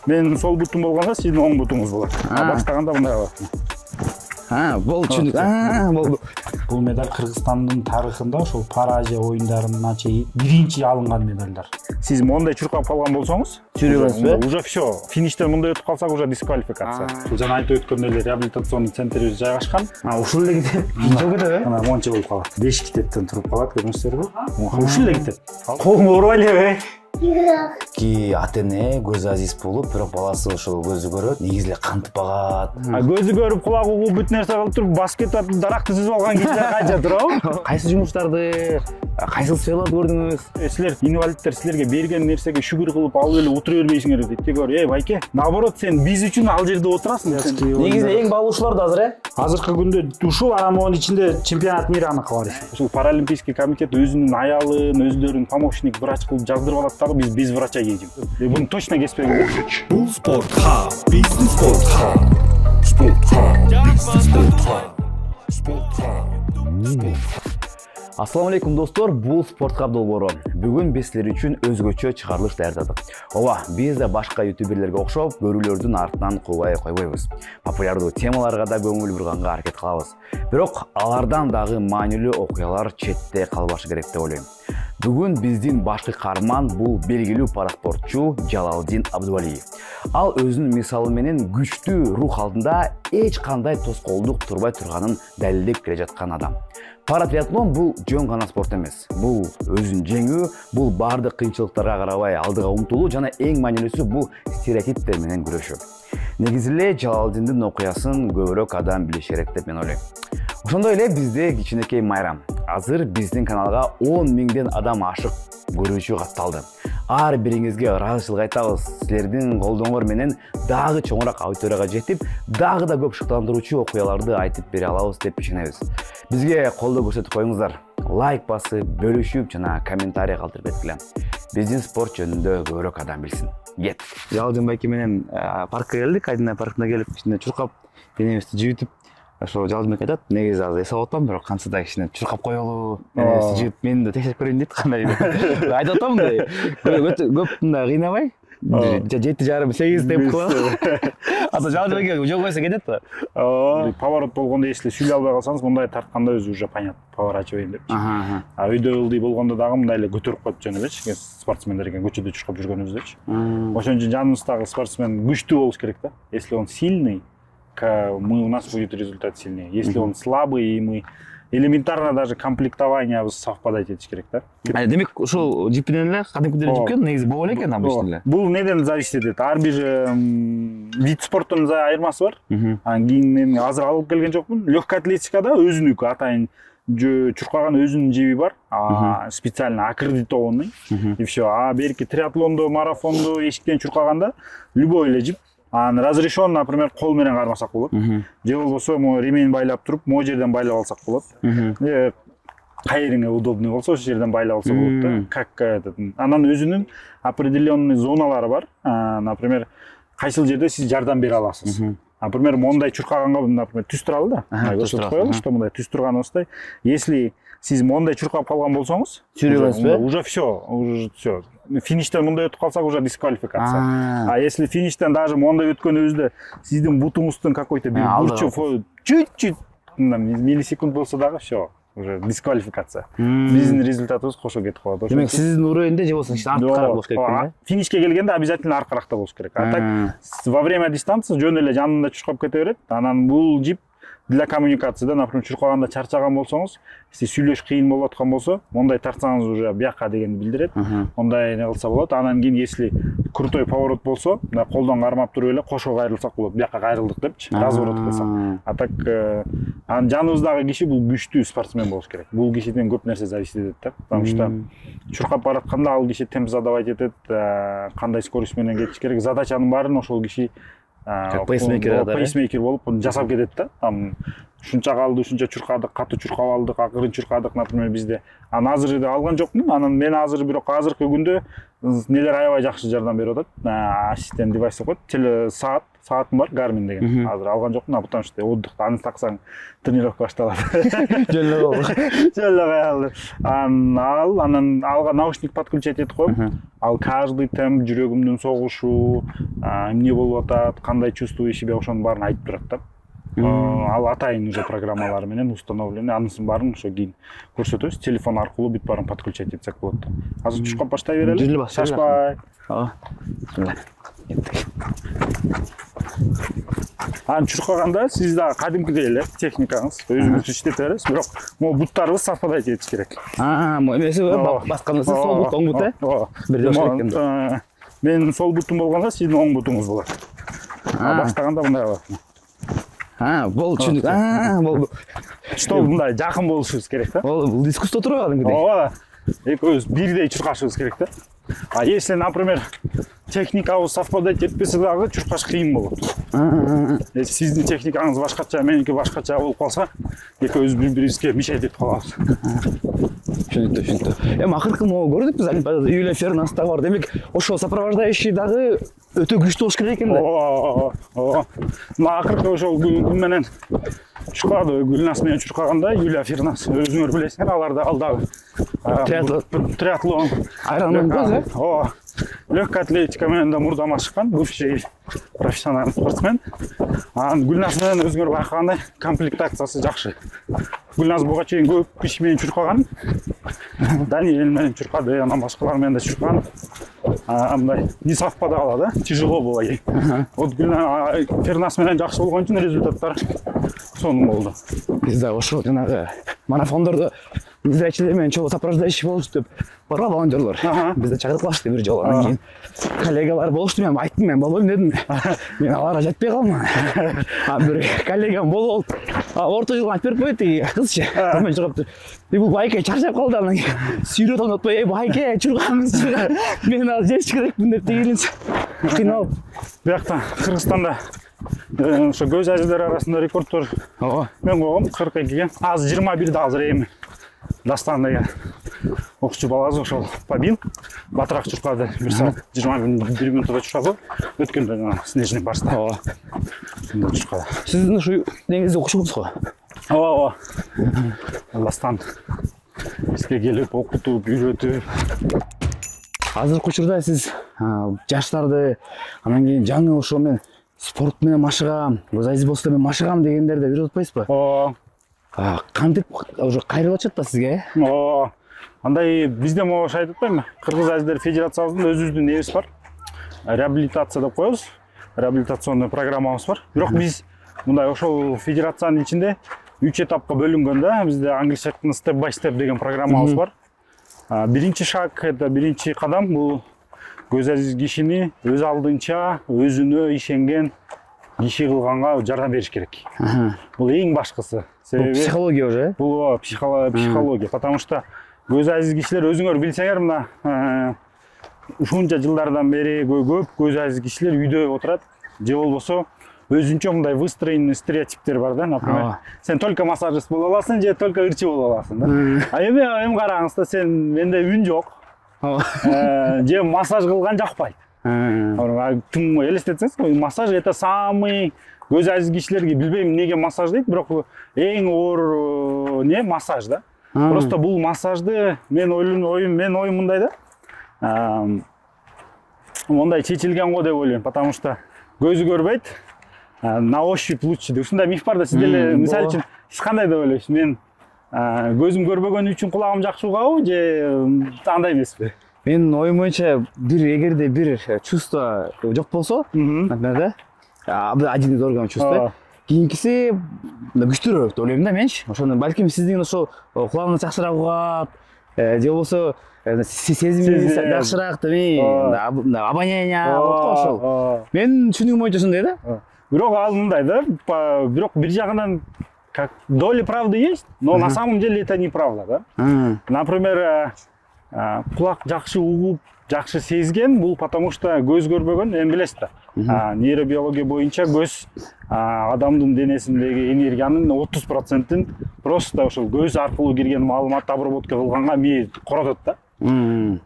Мен сол бутум болгонда сиздин оң бутуңуз болот. Баштаганда мындай кылат. Болду, түшүндүк. Болду. Бул медаль Кыргызстандын тарыхында ошол Пара-Азия оюндарына чейин биринчи алынган медальдар. Сиз мондай чуркап калган болсоңуз, уже все. Фиништен мындай өтүп калсак, уже дисквалификация. Жана айтып өткөндөй эле реабилитационный центрибиз жайгашкан. Ушул эле кетет. Жок кетеби? Мына монча болуп калат. 5 китептен туруп калат, көрүңүздөрбү? Ушул эле кетет. Колуңду урбай элеби? Ки ата-эне көзү азиз болуп, бирок баласы ошол көзү көрөт, негизи эле кантып багат. Көзү көрүп, кулагы угуп, бүт нерсе кылып туруп, басып кетип, даракты сүзүп алган кезде канча туурабы? Кайсы жумуштарды, кайсыл сыйларды көрдүңүз? Силер инвалидтер силерге берген нерсеге шүгүр кылып алып эле отура бербейсиңер дейт. Тегер, байке, наоборот, сен биз үчүн ал жерде отурасың. Негизи эң баалуучулар да азыр, Азыркы күндө ушул анын ичинде чемпионат мираны кылар. Ушул паралимпийский комитет өзүнүн аялын, өздөрүн помощник врач кылып жаздырып алат дагы, биз без врача едим. Буну точно кеспей керек. Бул спортка, бизнес спортка. Ассаламу алейкум достор, бул спортка долбоору. Бүгүн биз силер үчүн өзгөчө чыгарылыш даярдадык. Ооба, биз да башка ютуберлерге окшоп, көрүүлөрдүн артынан кубай койбойбуз. Популярдуу темаларга да көңүл бурганга аракет кылабыз. Бирок алардан дагы маанилүү окуялар четте калбашы керек деп ойлойм. Бүгүн биздин башкы каарман бул белгилүү параспортчу Жалалдин Абдувалиев. Ал өзүнүн мисалы менен күчтүү рух алдында эч кандай тоскоолдук турбай турганын далилдеп келе жаткан адам. Паратриатлон бул жөн гана спорт эмес. Бул өзүн жеңүү, бул бардык кыйынчылыктарга карабай алдыга умтулуу жана эң маанилүүсү бул стереотиптер менен күрөшүү. Негизи эле Жалалдиндин окуясын көбүрөөк адам билиши керек деп мен ойлойм. Ошондой эле бизде кичинекей майрам. Азыр биздин каналга 10 миңден адам ашык көрүүчү катталды. Ар бириңизге ыраазычылык айтабыз. Силердин колдооңор менен дагы чоңураак аудиторияга жетип, дагы да көп шыктандыруучу окуяларды айтып бере алабыз деп ишенебиз. Бизге колдоо көрсөтүп коюңуздар. Лайк басып, бөлүшүп жана комментарий калтырып кеткиле. Биздин спорт жөнүндө көбүрөөк адам билсин. Кет. Жалалдин байке менен паркка келдик, Айдына паркына келип, ичинде чуркап, денебизди жибитип, ошо Жалалдин байке айтат, негизи азыр эс алып атпам, бирок кантса да кичине чуркап коелу, денебизди жибип, мени да текшерип көрөйүн дейт, кандай деп. Айтып атам мындай. Көп мындай кыйнабай. 7,5-8 деп кылып. Ата Жалалдин байке жол койсо кетет да. Поворот болгондо если сүйлөй албай калсаңыз, мындай тартканда өзү уже понятно, поворачиваем деп. Үйдө ылдый болгондо дагы мындай эле көтөрүп коюп жөн элечи, спортсмендер экен көчөдө чуркап жүргөнүбүздөчү. Ошон үчүн жаныбыздагы спортсмен күчтүү болуш керек да. Если он сильный, у нас будет результат сильнее. Если он слабый, и мы элементарно даже комплектование совпадать этиш керек да. Демек ушул жипинен эле кадимкиден жипкен негизи боло эле экен обычно эле. Бул неден зависит этет? Ар бир вид спорттун айырмасы бар. Анан кийин мен азыр алып келген жокмун. Легкая атлетикада өзүнүкү атайын чуркаган өзүнүн жиби бар. Специально аккредитованный. И все. А берки триатлондо, марафондо эшиктен чуркаганда любой эле жип. Разрешен, например, кол менен кармасак болот. Же болбосо ремень байлап туруп, могу жерден байлап алсак болот. Кайерыңа удобный болсо, ошол жерден байлап алса болот да. Как этот. Анан өзүнүн определенный зоналары бар. Например, кайсыл жерде сиз жардам бере аласыз. Например, мондай чуркаганга, например, түз туралы да. Көрсөтүп коелу, что мындай түз турганыбыздай. Если сиз мондай чуркап калган болсоңуз, уже все. Фиништен мындай өтүп калсак, уже дисквалификация. А если фиништен даже мондай өткөн өзүдө сиздин бутуңуздун какой-то бир бурчу чуть-чуть миллисекунд болсо дагы все. Уже дисквалификация. Биздин результатыбыз кошо кетип калат. Демек сиздин уровеньде же болсо артыраак болуш керек да? Финишке келгенде обязательно аркыракта болуш керек. А так во время дистанции жөн эле жанында чуркап кете берет. Анан бул жип для коммуникации да, например, чуркаганда чарчаган болсоңуз, сүйлөш кыйын болуп аткан болсо, мондай тартсаңыз уже бияка дегенди билдирет. Ондай не кылса болот. Анан кийин если крутой поворот болсо, колдон кармап туруп эле кошо кайрылсак болот. Бияка кайрылдык депчи, разворот кылсак. А так анын жаныбыздагы киши бул күчтүү спортсмен болуш керек. Бул кишиден көп нерсе зависит этет да. Потому что чуркап баратканда ал киши темп задавать этет, кандай скорость менен кетиш керек. Задачанын баарын ошол киши пейсмейкер болуп жасап кетет да. Ушунча калды, ушунча чуркадык, катуу чуркап алдык, акырын чуркадык, например, бизде Анан азыр алган жокмун. Анан мен азыр бирок азыркы күндө нелер аябай жакшы жардам берип атат. Ассистент девайс деп коет. Саатым бар, Garmin деген. Азыр алган жокмун, потому что отдыхта аны таксаң тренировка башталат. Жөн болду. Жөн калды. Анан алга наушник подключать этип коюп, ал каждый темп, жүрөгүмдүн согушу, эмне болуп атат, кандай чувствую себя, ошонун баарын айтып турат да. Ал атайын уже программалар менен установленный, анысын баарын ошо кийин көрсөтөбүз. Телефон аркылуу бүт баарын подключать этсек болот. Азыр чуркап баштай берели. Шашпай. Анан чуркаганда сиз дагы кадимкидей эле техникаңыз өзүңүз иштете бересиз, бирок могу буттарыбыз совпадать этиш керек. Эмеси басканда сиз сол бут, оң бут бирдей болуш керек экен. Менин сол бутум болгондо сиздин оң бутуңуз болот. Баштаганда мындай болот. Болду, түшүндүк. Болду. Что мындай жакын болушубуз керек да. Бул дискусия туруп кадимкидей. Экөөбүз бирдей чуркашыбыз керек да. А если, например, техникабыз совпадать этпесе дагы чуркаш кыйын болот. Если сиздин техникаңыз башкача, меники башкача болуп калса, экөөбүз бири-бирибизге мешать этип калабыз. Түшүндүк. Акыркы могу көрдүк биз Олимпиадада Юлия Фернас дагы бар. Демек, ошол сопровождающий дагы өтө күчтүү болуш керек экен да. Акыркы ошол Гүл менен чуркады, Гүлнас менен чуркаганда Юлия Фернас өзүңөр билесиңер, ал дагы триатлон, айронмен көз, легкая атлетика менен да мурдама чыккан, бывший профессиональный спортсмен. Анан Гүлнас менен өзүңөр байкагандай комплектациясы жакшы. Гүлнас буга чейин көп киши менен чуркаган. Даниэль менен чуркады, анан башкалар менен да чуркаган. Мындай не совпада калат, тяжело было ей. Вот Фернас менен жакшы болгон үчүн результаттар сонун болду. Биз да ошол жанагы марафондордо зрячилер менен чогуу сопровождающий болушту деп барга волонтерлор. Бизде чакырып калышты бир жолу. Анан кийин коллегалар болушту, мен айттым, мен болбойм дедим. Мен аларга жетпей калдым. Бир коллегам болуп, орто жолдон айтып берип койду, кызчы. Мен чыгып, бул байке чарчап калды, анан сүйрөп отпой, байке чургаңыз. Мен азыр жеш керекмин деп дегенбиз. Кыйналып. Биякта Кыргызстанда ошо көз ажылдар арасында рекордтор мен койгом 42ге. Азыр 21 да азыр эми. Дастан деген окуучу баласы ошол побил. Батыраак чуркады. 1 саат 21 минутта чуркады. Өткөндө снежный барста. Ошондо чуркады. Сиздин ушу деңизде окушуңуз го? Дастан бизге келип окутуп, үйрөтүп. Азыркы учурда сиз жаштарды анан кийин жаңы ошо мен спорт менен машыгам, көз ажы болсо мен машыгам дегендерди үйрөтүп атпайсызбы? Кантип уже кайрылып атышат да сизге? Андай бизде могу айтып атпаймынбы? Кыргыз ажылдар федерациябыздын өзүбүздүн небиз бар. Реабилитация деп коебуз. Реабилитационный программабыз бар. Бирок биз мындай ошол федерациянын ичинде 3 этапка бөлүнгөн да. Бизде англисча step by step деген программабыз бар. Биринчи шаг, это биринчи кадам, бул көз ажиз кишини өз алдынча өзүнө ишенген киши кылганга жардам бериш керек. Бул эң башкысы. Себеби психология уже. Бул психология, потому что көз ажиз кишилер өзүңөр билсеңер, мына ушунча жылдардан бери көп көз ажиз кишилер үйдө отурат, же болбосо өзүнчө мындай выстроенный стереотиптер бар да, например. Сен только массажист боло аласың, же только ырчы боло аласың да. Эми караңыз да, менде үн жок. Же массаж кылган жакпайт. Тым элестетсеңиз, массаж это самый көз ажиз кишилерге билбейм эмнеге массаж дейт, бирок эң оор не массаж да. Просто бул массажды мен оюм мындай да. Мондай чечилген го деп ойлойм, потому что көзү көрбөйт, на ощупь лучше. Ушундай миф бар да, сиз деле мисалы үчүн сиз кандай деп ойлойсуз? Мен көзүм көрбөгөн үчүн кулагым жакшы угабы, же андай эмеспи? Менин оюм боюнча эгерде бир чувство жок болсо, например, да, один из органов чувства, кийинкиси күчтүүрөөк деп ойлойм да менчи. Ошондо балким сиздин ошол кулагыңыз жакшыраак угат, же болбосо сезимиңиз жакшыраак деп обоняние болот го ошол. Менин түшүнүгүм боюнча ошондой да. Бирок ал мындай да, бирок бир жагынан как доля правды есть, но на самом деле это неправда, да. Например, кулак жакшы угуп, жакшы сезген, бул потому что көз көрбөгөн, эми билесиз да. Нейробиология боюнча көз адамдын денесиндеги энергиянын 30%-ин просто ошол көз аркылуу кирген маалыматты обработка кылганга мээ коротот да.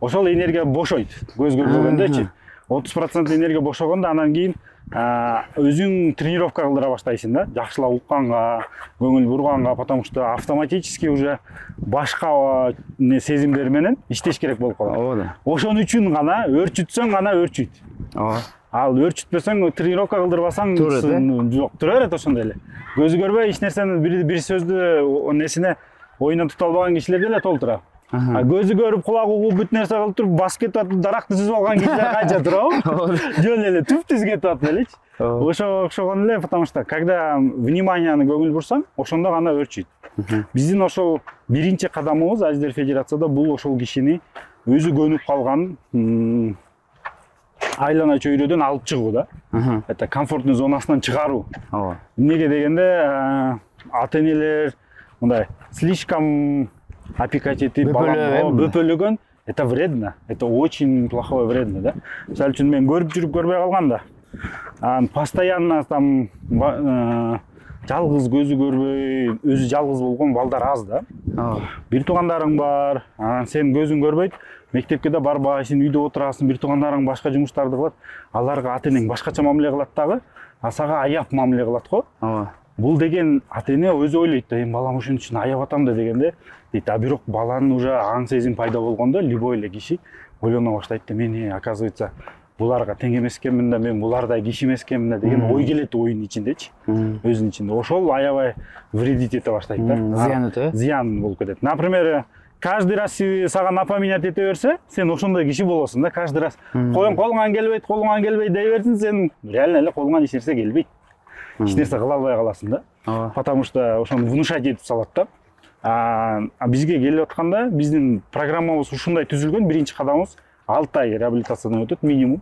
Ошол энергия бошойт. Көз көрбөгөндөчү 30% энергия бошогондо анан кийин өзүң тренировка кылдыра баштайсың да, жакшылап укканга, көңүл бурганга, потому что автоматически уже башка сезимдер менен иштеш керек болуп калат. Ошон үчүн гана өрчүтсөң гана өрчүйт. Ал өрчүтпөсөң, тренировка кылдырбасаң жок, тура берет ошондой эле. Көзү көрбөй эч нерсени бир сөздү несине оюнан тута албаган кишилер деле толтура. Көзү көрүп, кулагы угуп, бүт нерсе кылып туруп, басып кетип атып, даракты сүзүп алган кишилер канча турабы? Жөн эле түп-түз кетип атып элечи. Ошого окшогон эле, потому что когда вниманияны көңүл бурсаң, ошондо гана өрчүйт. Биздин ошол биринчи кадамыбыз Азиздер Федерацияда бул ошол кишини өзү көнүп калган айлана чөйрөдөн алып чыгуу да. Это комфортный зонасынан чыгаруу. Эмнеге дегенде ата-энелер мындай слишком опекать этип бөпөлөгөн, это вредно, это очень плохое, вредно, да. Мисалы үчүн мен көрүп жүрүп көрбөй калганда, постоянно там жалгыз көзү көрбөй, өзү жалгыз болгон балдар аз да. Бир туугандарың бар, сен көзүң көрбөйт, мектепке да барбайсың, үйдө отурасың, бир туугандарың башка жумуштарды кылат, аларга ата-энең башкача мамиле кылат дагы, сага аяп мамиле кылат го. Бул деген ата-эне өзү ойлойт да, балам ушун үчүн аяб атам да дегенде, дейт, бирок баланын уже аң сезим пайда болгондо любой эле киши ойлоно баштайт да, мен оказывается буларга тең эмес экенмин да, мен булардай киши эмес экенмин да деген ой келет оюнун ичиндечи, өзүнүн ичинде. Ошол аябай вредить эте баштайт да. Зыян өтө. Зыян болуп кетет. Например, каждый раз сага напоминать эте берсе, сен ошондой киши болосуң да, каждый раз колуңан келбейт дей берсин, сен реально эле колуңан эч нерсе келбейт. Эч нерсе кыла албай каласың да. Потому что ошону внушать этип салат да. Бизге келип атканда биздин программабыз ушундай түзүлгөн. Биринчи кадамыбыз 6 ай реабилитациядан өтөт минимум.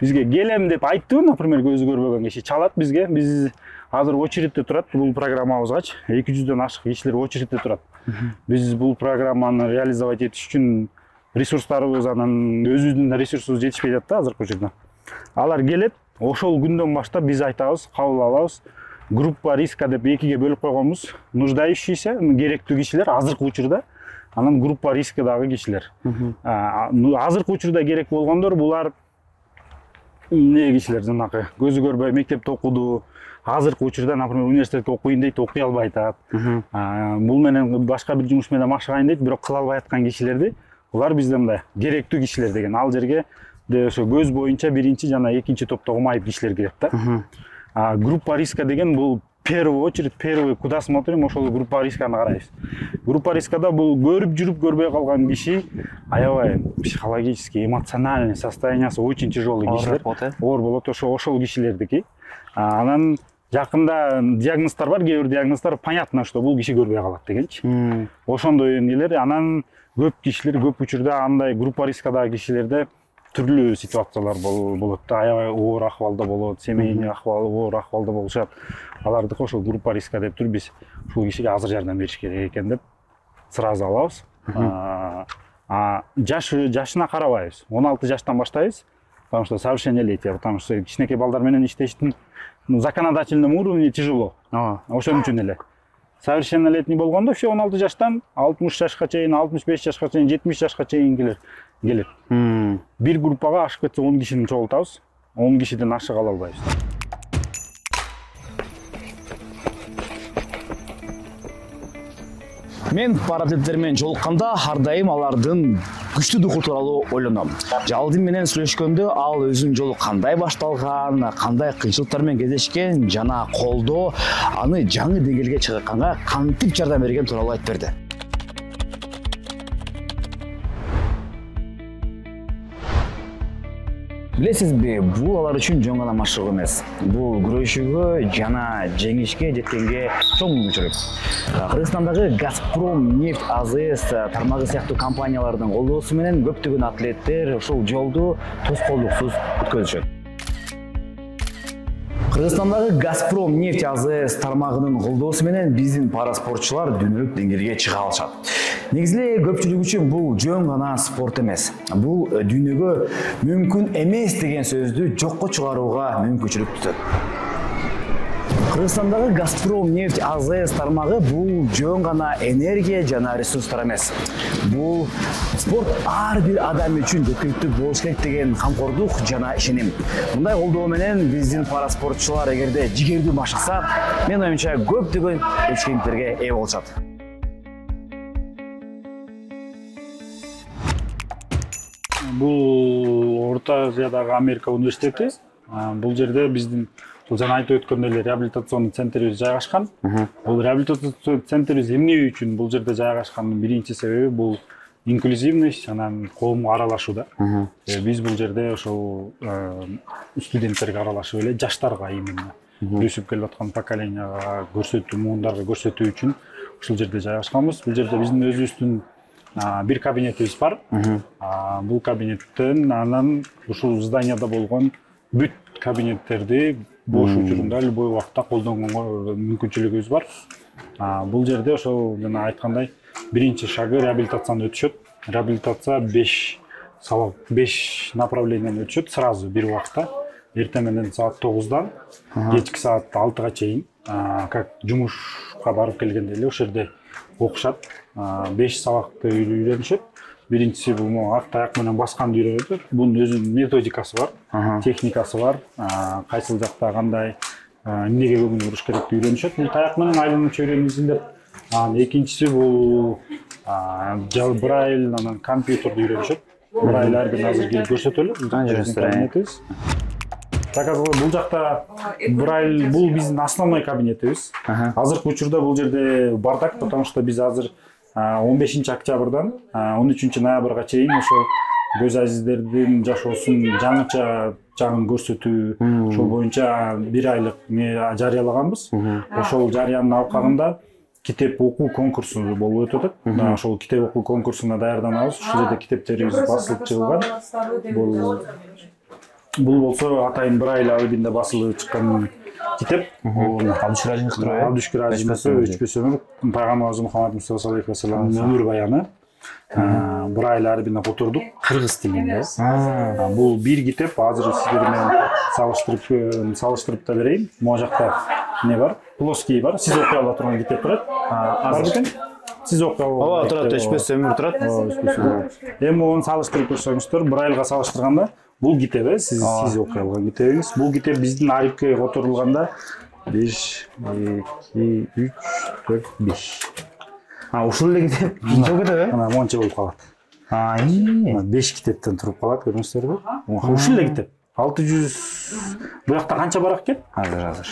Бизге келем деп айтты, например, көзү көрбөгөн киши чалат бизге. Биз азыр очередте турат бул программабызгачы. 200дөн ашык кишилер очередте турат. Биз бул программаны реализовать этиш үчүн ресурстарыбыз, анан өзүбүздүн ресурсубуз жетишпей жатат да азыркы учурда. Алар келет, ошол күндөн баштап биз айтабыз, кабыл алабыз. Группа риска деп экиге бөлүп койгонбуз. Нуждающийся, керектүү кишилер азыркы учурда, анан группа рискадагы кишилер. Азыркы учурда керек болгондор булар кишилер, жанакы көзү көрбөй мектепте окуду, азыркы учурда, например, университетке окуйн дейт, окуй албай атат. Бул менен башка бир жумуш менен машыгайын дейт, бирок кыла албай аткан кишилерди, булар бизде мындай керектүү кишилер деген. Ал жерге ошо көз боюнча биринчи жана экинчи топтогу майып кишилер кирет да. Группа риска деген бул первую очередь, куда смотрим, ошол группа рисканы карайбыз. Группа рискада бул көрүп жүрүп көрбөй калган киши, аябай психологически, эмоциональный состояниясы очень тяжелый кишилер. Оор болот, ошол кишилердики. Анан жакында диагноздор бар, кээ бир диагноздор понятно, что бул киши көрбөй калат дегенчи. Ошондой нелер, анан көп кишилер, көп учурда андай группа рискадагы кишилерде түрлүү ситуациялар болот да, аябай оор акыбалда болот, семейный акыбал, оор акыбалда болушат. Алардыкы ошол группа риска деп туруп биз ушул кишиге азыр жардам бериш керек экен деп сразу алабыз. Жашына карабайбыз. 16 жаштан баштайбыз, потому что совершеннолетие, потому что кичинекей балдар менен иштештин на законодательном уровне тяжело. Ошон үчүн эле. Совершеннолетний болгондо все 16 жаштан 60 жашка чейин, 65 жашка чейин, 70 жашка чейин келет. Бир группага ашып кетсе 10 кишини чогултабыз. 10 кишиден ашык ала албайбыз. Мен паратлеттер менен жолукканда ар дайым алардын күчтүү духу тууралуу ойлоном. Жалдин менен сүйлөшкөндө ал өзүнүн жолу кандай башталган, кандай кыйынчылыктар менен кездешкен жана колдоо аны жаңы деңгээлге чыгарганга кантип жардам берген тууралуу айтып берди. Билесизби, бул алар үчүн жөн гана машыгуу эмес. Бул күрөшүүгө жана жеңишке жеткенге чоң мүмкүнчүлүк. Кыргызстандагы Газпром нефть АЗС тармагы сыяктуу компаниялардын колдоосу менен көптөгөн атлеттер ушул жолду тоскоолдуксуз өткөзүшөт. Кыргызстандагы Газпром нефть АЗС тармагынын колдоосу менен биздин параспортчулар дүйнөлүк деңгээлге чыга алышат. Негизи эле көпчүлүк үчүн бул жөн гана спорт эмес. Бул дүйнөгө мүмкүн эмес деген сөздү жокко чыгарууга мүмкүнчүлүк түзөт. Кыргызстандагы Газпром нефть АЗС тармагы бул жөн гана энергия жана ресурстар эмес. Бул спорт ар бир адам үчүн жеткиликтүү болуш керек деген камкордук жана ишеним. Мындай колдоо менен биздин параспортчулар эгерде жигердүү машыкса, мен оюмча көптөгөн жетишкендиктерге ээ болушат. Бул Орто Азиядагы Америка университети. Бул жерде биздин жана айтып өткөндөй эле реабилитационный центрибиз жайгашкан. Бул реабилитацион центрибиз эмне үчүн бул жерде жайгашкандын биринчи себеби бул инклюзивность, анан коомго аралашуу да. Биз бул жерде ошол студенттерге аралашып эле жаштарга именно өсүп келе аткан поколенияга көрсөтүү, муундарга көрсөтүү үчүн ушул жерде жайгашканбыз. Бул жерде биздин өзүбүздүн бир кабинетибиз бар. Бул кабинеттен анан ушул зданияда болгон бүт кабинеттерди бош учурунда любой убакта колдонгонго мүмкүнчүлүгүбүз бар. Бул жерде ошол жана айткандай биринчи шагы реабилитацияны өтүшөт. Реабилитация 5 направленияден өтүшөт сразу бир убакта. Эртең менен саат 9-дан кечки саат 6-га чейин, как жумушка барып келгенде эле ошол жерде окушат. 5 сабакты үйрөнүшөт. Биринчиси бул ак таяк менен басканды үйрөнөт. Бунун өзүнүн методикасы бар, техникасы бар. Кайсыл жакта кандай эмнеге көңүл буруш керекти үйрөнүшөт. Бул таяк менен айланып чөйрөнү изилдеп. Экинчиси бул Braille анан компьютерди үйрөнүшөт. Braille ар бир азыр келип көрсөтөлү. Так бул жакта Braille бул биздин основной кабинетибиз. Азыркы учурда бул жерде бардак, потому что биз азыр 15 октябрдан 13 ноябрга чейин ошол көз азиздердин жашоосун жаңыча жагын көрсөтүү ошол боюнча 1 айлык жарыялаганбыз. Ошол жарыянын алкагында китеп окуу конкурсу болуп өтөт. Ошол китеп окуу конкурсуна даярданабыз. Ушул жерде китептерибиз басылып чыгылган. Бул болсо атайын Braille алыбинде басылып чыккан китеп. Абдушкир Ажимов өчпөсөмөр пайгамбарыбыз Мухаммад Мустафа саллаллаху алейхи ва салламдын өмүр баяны. Braille алыбине котордук кыргыз тилинде. Бул бир китеп, азыр сиздер менен салыштырып да берейин. Могу жакта не бар? Плоский бар. Сиз окуй ала турган китеп турат. Бар бекен? Сиз окуй ала турат, өчпөсө өмүр турат. Эми ону салыштырып көрсөңүздөр, Brailleга салыштырганда бул китеп сиз окуй алган китебиңиз. Бул китеп биздин арифке которулганда 1 2 3 4 5. Ушул эле китеп жок кетеби? Ана монча болуп калат. 5 китептен туруп калат, көрүңүздөрбү? Ушул эле китеп. 600 буякта канча барак экен? Азыр.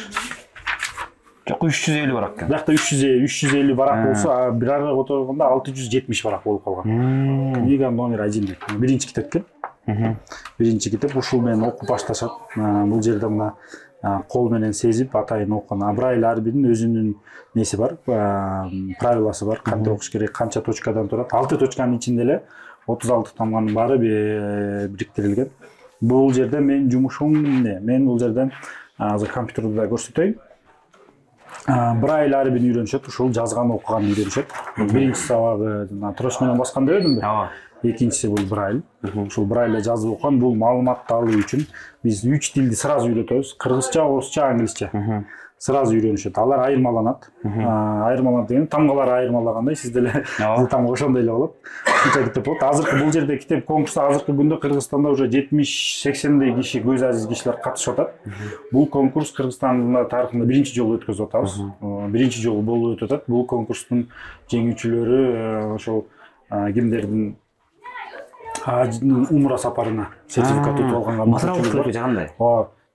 Жок 350 барак экен. Буякта 350 барак болсо, бир арага которгондо 670 барак болуп калган. Книга номер 1 дейт. Биринчи китеп экен. Биринчи китеп ушул менен окуп башташат. Бул жерде мына кол менен сезип атайын окуган. Braille арбинин өзүнүн неси бар, правиласы бар. Кантип окуш керек, канча точкадан турат. 6 точканын ичинде эле 36 тамганын баары бириктирилген. Бул жерде менин жумушум эмне? Мен бул жерден азыр компьютерде да көрсөтөйүн. Braille арбин үйрөнүшөт, ушул жазган окуганды үйрөнүшөт. Биринчи сабагы трош менен баскан дебедимби? Ооба. Экинчиси бул Braille. Ушул Braille жазып окуган, бул маалыматты алуу үчүн биз 3 тилди сразу үйрөтөбүз. Кыргызча, орусча, англисче. Сразу үйрөнүшөт. Алар айырмаланат. Айырмаланат деген тамгалар айырмалагандай, сиз деле тамга ошондой эле болот. Канча китеп болот. Азыркы бул жерде китеп конкурсу азыркы күндө Кыргызстанда уже 70-80 киши, көз азиз кишилер катышып атат. Бул конкурс Кыргызстандын тарыхында биринчи жолу өткөзүп атабыз. Биринчи жолу болуп өтүп атат. Бул конкурстун жеңүүчүлөрү ошол кимдердин умра сапарына сертификат утуп алганга материалдык жагандай.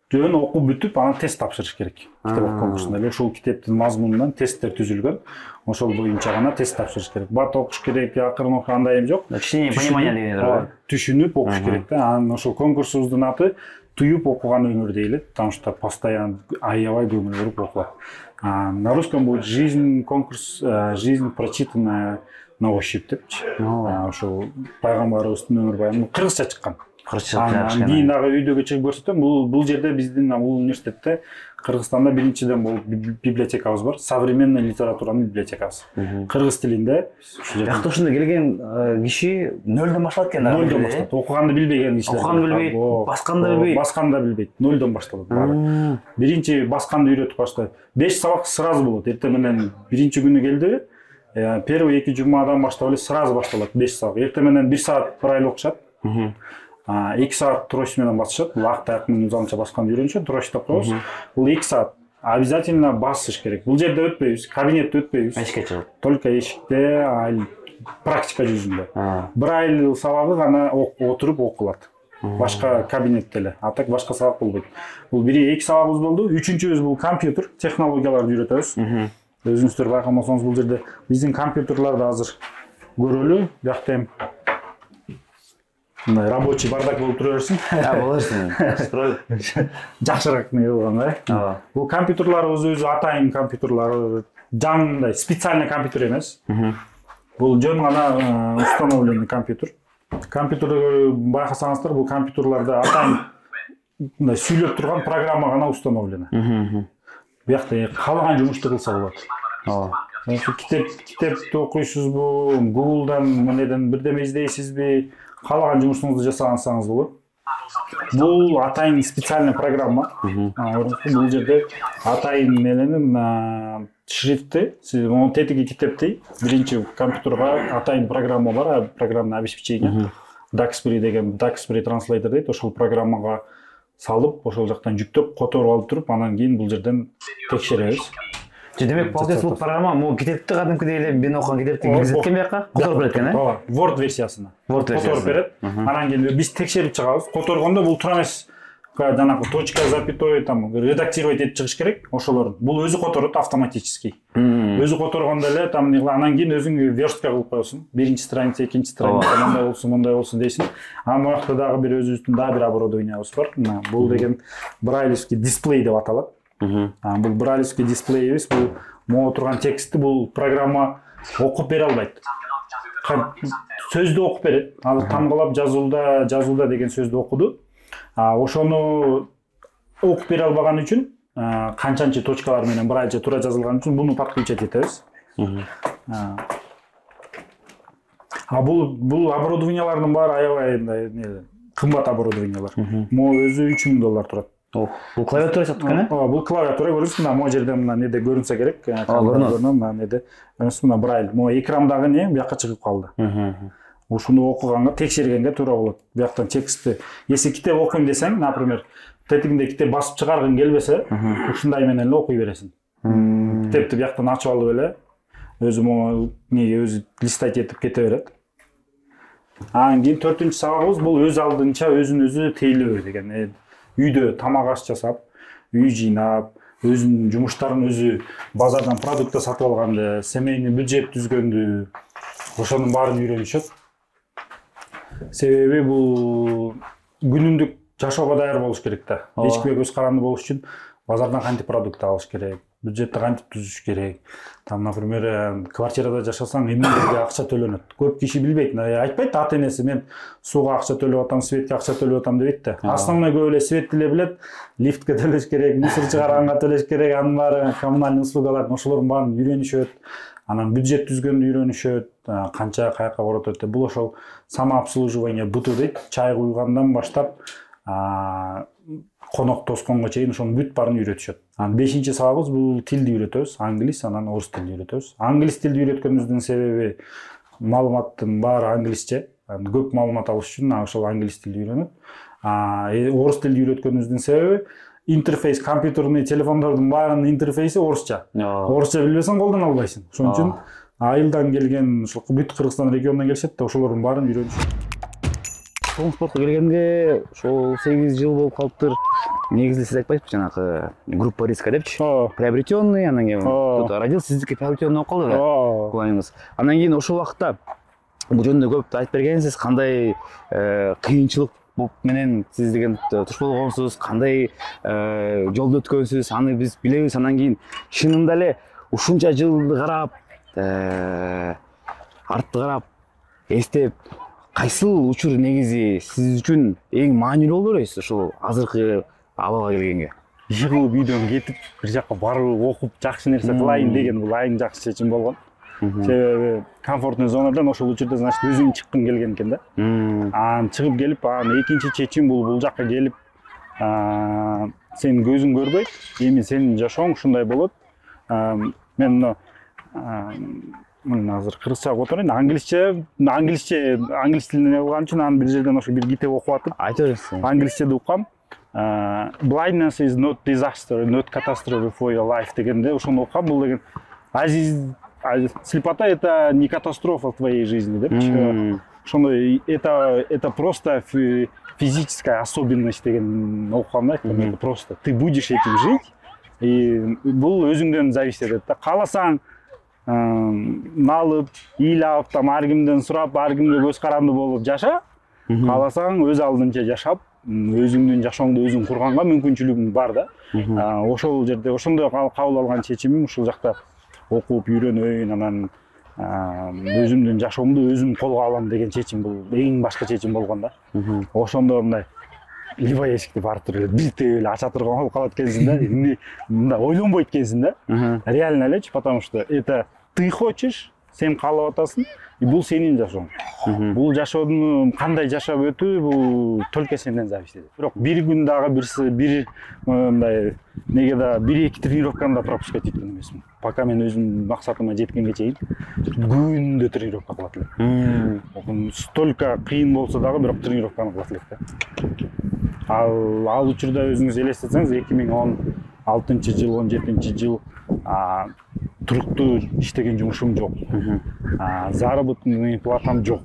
Жөн окуп бүтүп, анан тест тапшырыш керек. Китеп окуу конкурсунда эле ушул китептин мазмунунан тесттер түзүлгөн. Ошол боюнча гана тест тапшырыш керек. Бат окуш керек, акырын окугандай эми жок. Кичине понимание деген бар. Түшүнүп окуш керек да. Анан ошол конкурсубуздун аты туюп окуган өмүр дейилет, потому что постоянно аябай көңүл буруп окулат. На русском будет жизнь конкурс, жизнь прочитанная на ощупь депчи. Ошол пайгамбарыбыздын өмүр баяны кыргызча чыккан. Анан кийин дагы үйдөгү чыгып көрсөтөм. Бул жерде биздин бул университетте Кыргызстанда биринчиден бул библиотекабыз бар. Современная литературанын библиотекасы. Кыргыз тилинде. Жакта ушунда келген киши нөлдөн башталат экен. Нөлдөн башталат. Окуганды билбеген кишилер. Окуганды билбейт, басканды билбейт. Басканды билбейт. Нөлдөн башталат баары. Биринчи басканды үйрөтүп баштайт. 5 сабак сразу болот. Эртең менен биринчи күнү келди. Первый 2 жумадан баштап эле сразу башталат 5 сабак. Эртең менен 1 саат бір айлы окушат. 2 саат троч менен басышат. Лак менен узамча басканды үйрөнүшөт. Троч деп коебуз. Бул 2 саат. Обязательно басыш керек. Бул жерде өтпөйбүз, кабинетте өтпөйбүз. Эшикке чыгып. Только эшикте практика жүзүндө. Бір айлы сабагы гана отуруп окулат. Башка кабинетте эле. А так башка сабак болбойт. Бул 1-2 сабагыбыз болду. Үчүнчүбүз бул компьютер технологияларды үйрөтөбүз. Өзүңүздөр байкамасаңыз бул жерде биздин компьютерларды азыр көрөлү. Биякта эми рабочий бардак болуп тура берсин. Болорсуң. Строй. Жакшыраак не болгон, Бул компьютерларыбыз өзү атайын компьютерлар, жаңындай специальный компьютер эмес. Бул жөн гана установленный компьютер. Компьютерди байкасаңыздар, бул компьютерларда атайын мындай сүйлөп турган программа гана установлена. Биякта каалаган жумушту кылса болот. Китепти окуйсузбу, Google'дан мынеден бирдеме издейсизби, каалаган жумушуңузду жасагансаңыз болот. Бул атайын специальный программа. Бул жерде атайын эленин шрифти, сиз монун тетиги китепти биринчи компьютерга атайын программа бар, программный обеспечение. Duxbury деген Duxbury Translator дейт. Ошол программага салып, ошол жактан жүктөп, которуп алып туруп, анан кийин бул жерден текшеребиз. Демек, получается, бул программа могу китепти кадимкидей эле мен окуган китепти киргизеткен бияка, которуп берет экен, Word версиясына. Которуп берет. Анан кийин биз текшерип чыгабыз. Которгондо бул тура эмес, жанагы точка, запятой, там редактировать этип чыгыш керек. Ошолорун. Бул өзү которот автоматически. Өзү которгондо эле там анан кийин өзүң верстка кылып коесуң. Биринчи страница, экинчи страница, мындай болсун дейсиң. Анан буякта дагы бир өзүбүздүн дагы бир оборудованиябыз бар. Бул деген брайлевский дисплей деп аталат. Бул брайлевский дисплейибиз, бул могу турган текстти бул программа окуп бере албайт. Сөздү окуп берет. Азыр тамгалап жазууда деген сөздү окуду. Ошону окуп бере албаган үчүн канчанчы точкалар менен бир айча туура жазылган үчүн буну подключать этебиз. Бул оборудованиялардын баары аябай кымбат оборудованиялар. Могу өзү $3000 турат. Бул клавиатура саттык экен, Бул клавиатура көрүнсүң, могу жерде мына неде көрүнсө керек. Көрүнөт, неде. Мына брайль, могу экрандагы не бияка чыгып калды. Ушуну окуганга, текшергенге туура болот. Бияктан текстти, если китеп окуйм десең, например, тетигинде китеп басып чыгаргың келбесе, ушундай менен эле окуй бересиң. Китепти бияктан ачып алып эле, өзү могу неге өзү листать этип кете берет. Анан кийин 4-чү сабагыбыз бул өз алдынча өзүн өзү тейлөө деген. Үйдө тамак аш жасап, үй жыйнап, өзүнүн жумуштарын өзү базардан продукты сатып алганды, семейный бюджет түзгөндү, ошонун баарын үйрөнүшөт. Себеби бул күнүмдүк жашоого даяр болуш керек да. Эчкиге көз каранды болуш үчүн базардан кантип продукт алыш керек, бюджетти кантип түзүш керек. Там, например, квартирада жашасаң, эмнелерге акча төлөнөт. Көп киши билбейт, айтпайт ата-энеси мен сууга акча төлөп атам, светке акча төлөп атам дебейт да. Основной көп эле свет деле билет, лифтке төлөш керек, мусор чыгарганга төлөш керек, анын баары коммунальный услугалар, ошолордун баарын үйрөнүшөт. Анан бюджет түзгөндү үйрөнүшөт, канча каяка коротот. Бул ошол самообслуживание быту дейт. Чай куйгандан баштап конок тосконго чейин ошонун бүт баарын үйрөтүшөт. Анан 5-чи сабагыбыз бул тилди үйрөтөбүз, англис, анан орус тилди үйрөтөбүз. Англис тилди үйрөткөнүбүздүн себеби маалыматтын баары англисче. Көп маалымат алыш үчүн ошол англис тилди үйрөнөт. Орус тилди үйрөткөнүбүздүн себеби интерфейс, компьютерный телефондордун баарынын интерфейси орусча. Орусча билбесең колдоно албайсың. Ошон үчүн айылдан келген, ушул бүт Кыргызстан регионунан келишет да, ошолордун баарын үйрөнүшөт. Чоң спортко келгенге ошол 8 жыл болуп калыптыр. Негизи сиз айтпайсызбы, жанагы группа риска депчи? Приобретенный, анан кийин кто-то родил, сиздики приобретенный болуп калды да. Планыңыз. Анан кийин ошол убакта бул жөнүндө көп айтып бергенсиз, кандай кыйынчылык менен сиз деген туш болгонсуз, кандай жолду өткөнсүз, аны биз билебиз. Анан кийин чынында эле ушунча жылды карап, артты карап, эстеп, кайсыл учур негизи сиз үчүн эң маанилүү болуп элестир ушул азыркы абалга келгенге? Жыгылып үйдөн кетип бир жакка барып окуп жакшы нерсе кылайын деген бул эң жакшы чечим болгон. Себеби комфортный зонадан ошол учурда значит өзүм чыккым келген экен да. Анан чыгып келип, анан экинчи чечим бул жакка келип сенин көзүң көрбөйт, эми сенин жашооң ушундай болот. Мен азыр кыргызча окуп отурайын. Англис тилинде кылган үчүн анан бир жерден ошо бир китеп окуп атып, Айта бересиң. англисчеде уккам. Blindness is not disaster, not catastrophe for your life дегенде ошону уккам. Бул деген слепота это не катастрофа в твоей жизни, деп. Ошондой это просто физическая особенность деген окугам да. Это просто ты будешь этим жить. И бул өзүңдөн зависит этет да. Кааласаң налып, ыйлап, ар кимден сурап, ар кимге көз каранды болуп жаша. Кааласаң өз алдынча жашап, өзүңдүн жашооңду өзүң курганга мүмкүнчүлүгүң бар да. Ошол жерде ошондой кабыл алган чечимим ушул жакта окуп үйрөнөйүн, анан өзүмдүн жашоомду өзүм колго алам деген чечим бул эң башкы чечим болгон да. Ошондо мындай либо эшикти барып туруп биртип эле ача турган болуп калат экенсиң да. Мындай ойлонбойт экенсиң да. Реально элечи, потому что это ты хочешь, сен каалап атасың, и бул сенин жашооң. Бул жашоодун кандай жашап өтүү бул только сенден зависит этет. Бирок бир күн дагы бир мындай неге да 1-2 тренировканы да пропускать эткөн эмесмин. Пока мен өзүм максатыма жеткенге чейин күндө тренировка кылат элем. Столько кыйын болсо дагы бирок тренировканы кылат элек да. Ал учурда өзүңүз элестетсеңиз 2016-жыл, 17-жыл туруктуу иштеген жумушум жок. Заработный платам жок.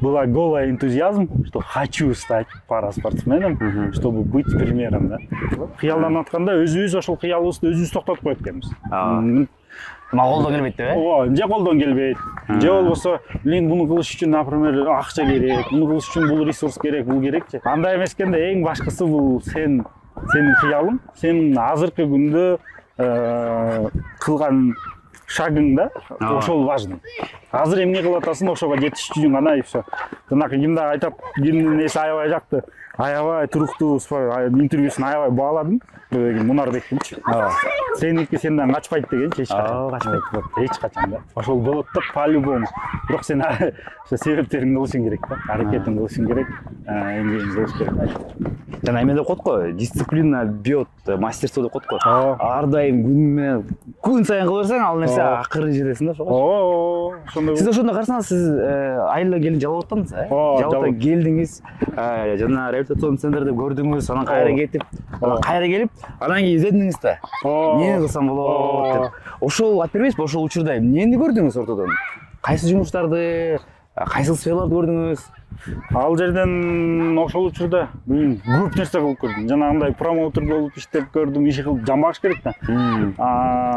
Была голая энтузиазм, что хочу стать параспортсменом, чтобы быть примером, да. Кыялданып атканда өзүбүз ошол кыялыбызды өзүбүз токтотуп коет экенбиз. Колдон келбейт деп, же колдон келбейт, же болбосо, буну кылыш үчүн, например, акча керек, буну кылыш үчүн бул ресурс керек, бул керекчи. Андай эмес экенде эң башкысы бул сенин кыялың, сенин азыркы күндө кылган шагың да, ошол важный. Азыр эмне кылып атасың, ошого жетиш үчүн гана и всё. Жанакы кимде айтап, кимдин эси аябай жакты. Аябай туруктуу интервьюсун аябай бааладым. Мунарбектинчи. Сеники сенден качпайт деген эч качпайт. Эч качан да. Ошол болот да по-любому. Бирок сен себептерин кылышың керек да. Аракетин кылышың керек, эмгегин кылыш керек. Жана эме деп коет го, дисциплина бьет мастерство деп коет го. Ар дайым күн сайын кыла берсең, ал нерсе акыры жетесиң да ошого. Ошондой. Сиз ошондо карасаңыз, сиз айылга келин жалап аттыңыз, жалап келдиңиз, жана реабилитацион центрде көрдүңүз, анан кайра кетип, кайра келип, анан кийин издедиңиз да. Эмне кылсам болот деп. Ошол айтып бербейсизби, ошол учурда эмнени көрдүңүз ортодон? Кайсы жумуштарды, кайсы сфераларды көрдүңүз? Ал жерден ошол учурда көп нерсе кылып көрдүм. Жанагындай промоутер болуп иштеп көрдүм, иши кылып жамбагыш керек да.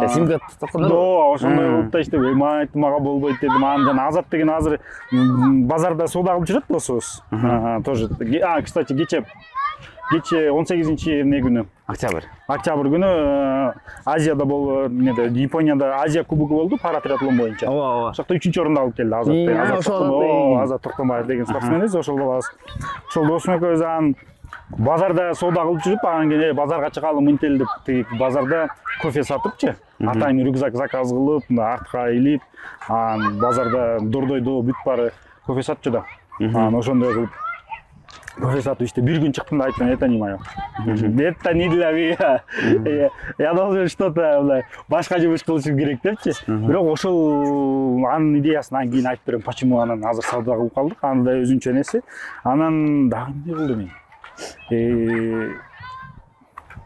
Симка таткандар. Ошондой кылып да иштеп, мага болбойт дедим. Анан жана Азат деген азыр базарда соода кылып жүрөт досубуз. Тоже. Кстати, кече 18-чи эмне күнү? Октябрь күнү Азияда болду, Японияда Азия кубогу болду пара триатлон боюнча. Ошол жакта 3-чү орунду алып келди Азат. Азат Токтомаев деген спортсменибиз, ошол балабыз. Ошол досум экөөбүз анан базарда соода кылып жүрүп, анан кийин базарга чыгалы мынтел деп тиги базарда кофе сатыпчы. Атайын рюкзак заказ кылып, артка илип, анан базарда дордойдо бүт баары кофе сатчу да. Анан ошондой кылып кофе сатып иште бир күн чыктым да айттым, это не моё. Это не для меня. Я должен что-то башка жумуш кылышым керек депчи. Бирок ошол анын идеясын кийин айтып берем, почему анан азыр сауда кылып калдык. Анын да өзүнчө нерсе. Анан дагы эмне кылдым мен?